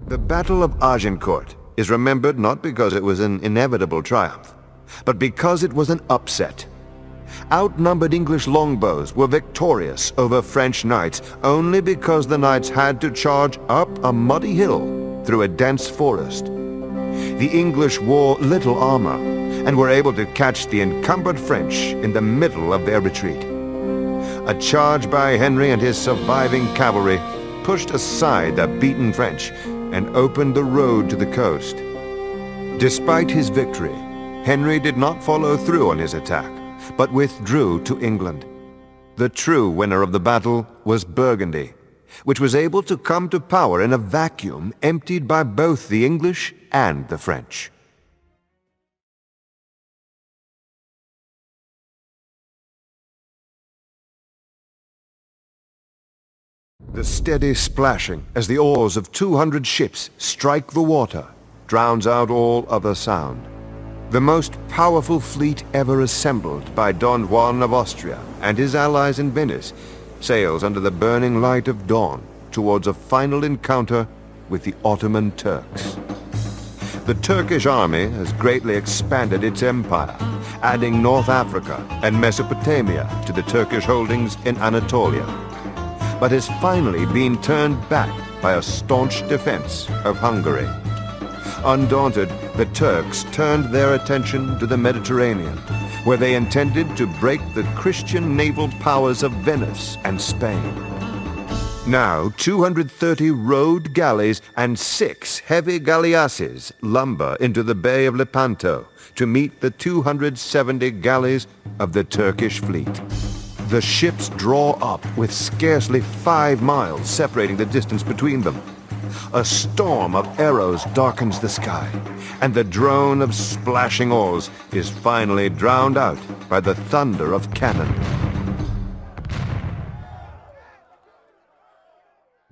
The Battle of Agincourt is remembered not because it was an inevitable triumph, but because it was an upset. Outnumbered English longbows were victorious over French knights only because the knights had to charge up a muddy hill through a dense forest. The English wore little armor and were able to catch the encumbered French in the middle of their retreat. A charge by Henry and his surviving cavalry pushed aside the beaten French and opened the road to the coast. Despite his victory, Henry did not follow through on his attack, but withdrew to England. The true winner of the battle was Burgundy, which was able to come to power in a vacuum emptied by both the English and the French. The steady splashing as the oars of 200 ships strike the water drowns out all other sound. The most powerful fleet ever assembled by Don Juan of Austria and his allies in Venice sails under the burning light of dawn towards a final encounter with the Ottoman Turks. The Turkish army has greatly expanded its empire, adding North Africa and Mesopotamia to the Turkish holdings in Anatolia, but has finally been turned back by a staunch defense of Hungary. Undaunted, the Turks turned their attention to the Mediterranean, where they intended to break the Christian naval powers of Venice and Spain. Now, 230 rowed galleys and 6 heavy galleasses lumber into the Bay of Lepanto to meet the 270 galleys of the Turkish fleet. The ships draw up with scarcely 5 miles separating the distance between them. A storm of arrows darkens the sky, and the drone of splashing oars is finally drowned out by the thunder of cannon.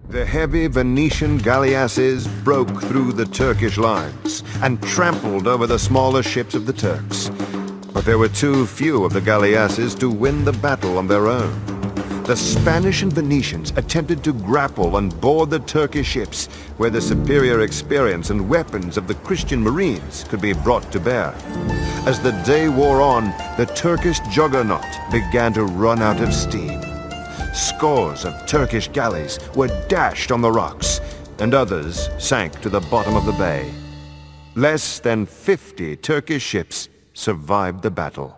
The heavy Venetian galleasses broke through the Turkish lines and trampled over the smaller ships of the Turks. But there were too few of the galleasses to win the battle on their own. The Spanish and Venetians attempted to grapple on board the Turkish ships, where the superior experience and weapons of the Christian marines could be brought to bear. As the day wore on, the Turkish juggernaut began to run out of steam. Scores of Turkish galleys were dashed on the rocks, and others sank to the bottom of the bay. Less than 50 Turkish ships survived the battle.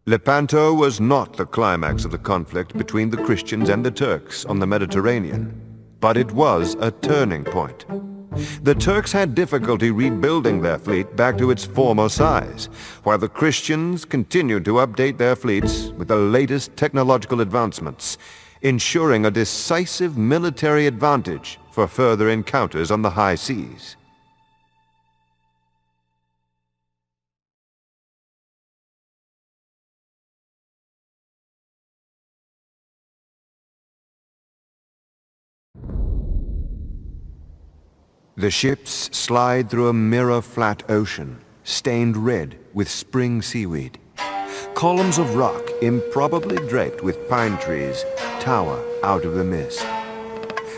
Lepanto was not the climax of the conflict between the Christians and the Turks on the Mediterranean, but it was a turning point. The Turks had difficulty rebuilding their fleet back to its former size, while the Christians continued to update their fleets with the latest technological advancements, ensuring a decisive military advantage for further encounters on the high seas. The ships slide through a mirror-flat ocean, stained red with spring seaweed. Columns of rock, improbably draped with pine trees, tower out of the mist.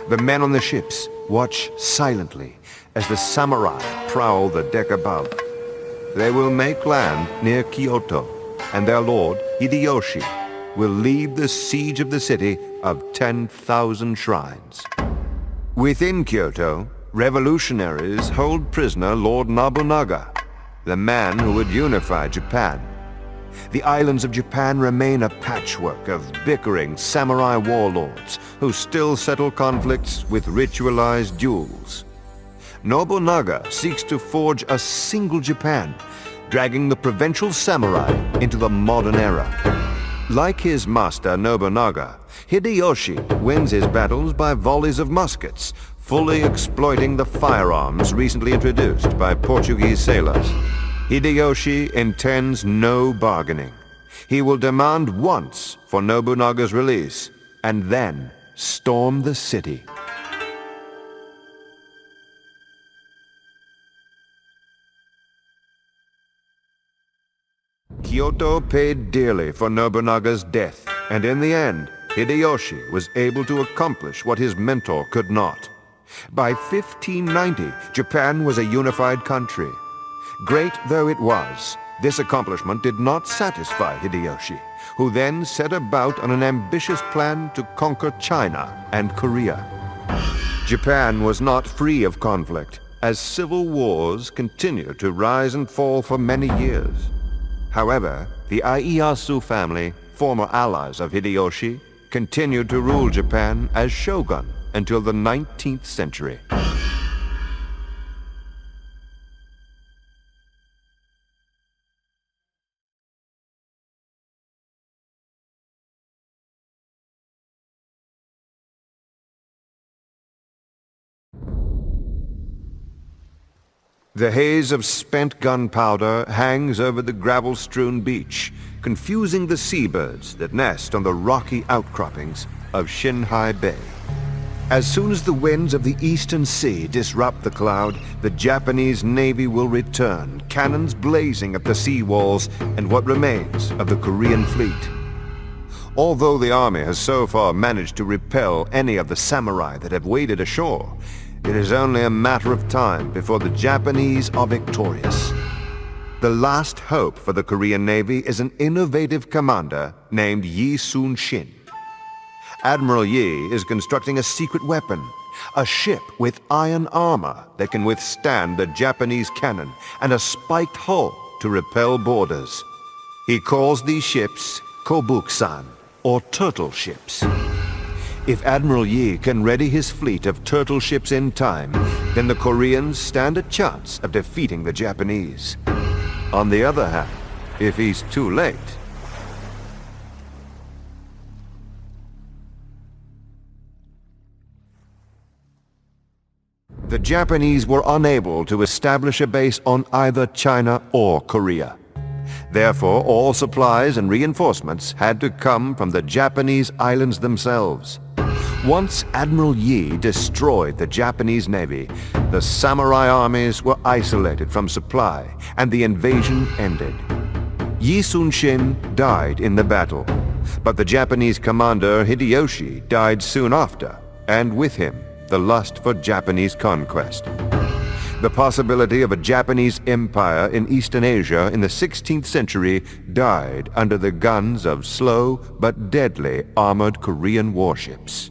The men on the ships watch silently as the samurai prowl the deck above. They will make land near Kyoto, and their lord, Hideyoshi, will lead the siege of the city of 10,000 shrines. Within Kyoto, revolutionaries hold prisoner Lord Nobunaga, the man who would unify Japan. The islands of Japan remain a patchwork of bickering samurai warlords who still settle conflicts with ritualized duels. Nobunaga seeks to forge a single Japan, dragging the provincial samurai into the modern era. Like his master Nobunaga, Hideyoshi wins his battles by volleys of muskets, fully exploiting the firearms recently introduced by Portuguese sailors. Hideyoshi intends no bargaining. He will demand once for Nobunaga's release, and then storm the city. Kyoto paid dearly for Nobunaga's death, and in the end, Hideyoshi was able to accomplish what his mentor could not. By 1590, Japan was a unified country. Great though it was, this accomplishment did not satisfy Hideyoshi, who then set about on an ambitious plan to conquer China and Korea. Japan was not free of conflict, as civil wars continued to rise and fall for many years. However, the Ieyasu family, former allies of Hideyoshi, continued to rule Japan as shogun until the 19th century. The haze of spent gunpowder hangs over the gravel-strewn beach, confusing the seabirds that nest on the rocky outcroppings of Xinhai Bay. As soon as the winds of the eastern sea disrupt the cloud, the Japanese Navy will return, cannons blazing at the sea walls and what remains of the Korean fleet. Although the army has so far managed to repel any of the samurai that have waded ashore, it is only a matter of time before the Japanese are victorious. The last hope for the Korean Navy is an innovative commander named Yi Sun-shin. Admiral Yi is constructing a secret weapon, a ship with iron armor that can withstand the Japanese cannon and a spiked hull to repel boarders. He calls these ships Kobuksan, or turtle ships. If Admiral Yi can ready his fleet of turtle ships in time, then the Koreans stand a chance of defeating the Japanese. On the other hand, if he's too late... The Japanese were unable to establish a base on either China or Korea. Therefore, all supplies and reinforcements had to come from the Japanese islands themselves. Once Admiral Yi destroyed the Japanese Navy, the samurai armies were isolated from supply, and the invasion ended. Yi Sun-shin died in the battle, but the Japanese commander Hideyoshi died soon after, and with him, the lust for Japanese conquest. The possibility of a Japanese empire in Eastern Asia in the 16th century died under the guns of slow but deadly armored Korean warships.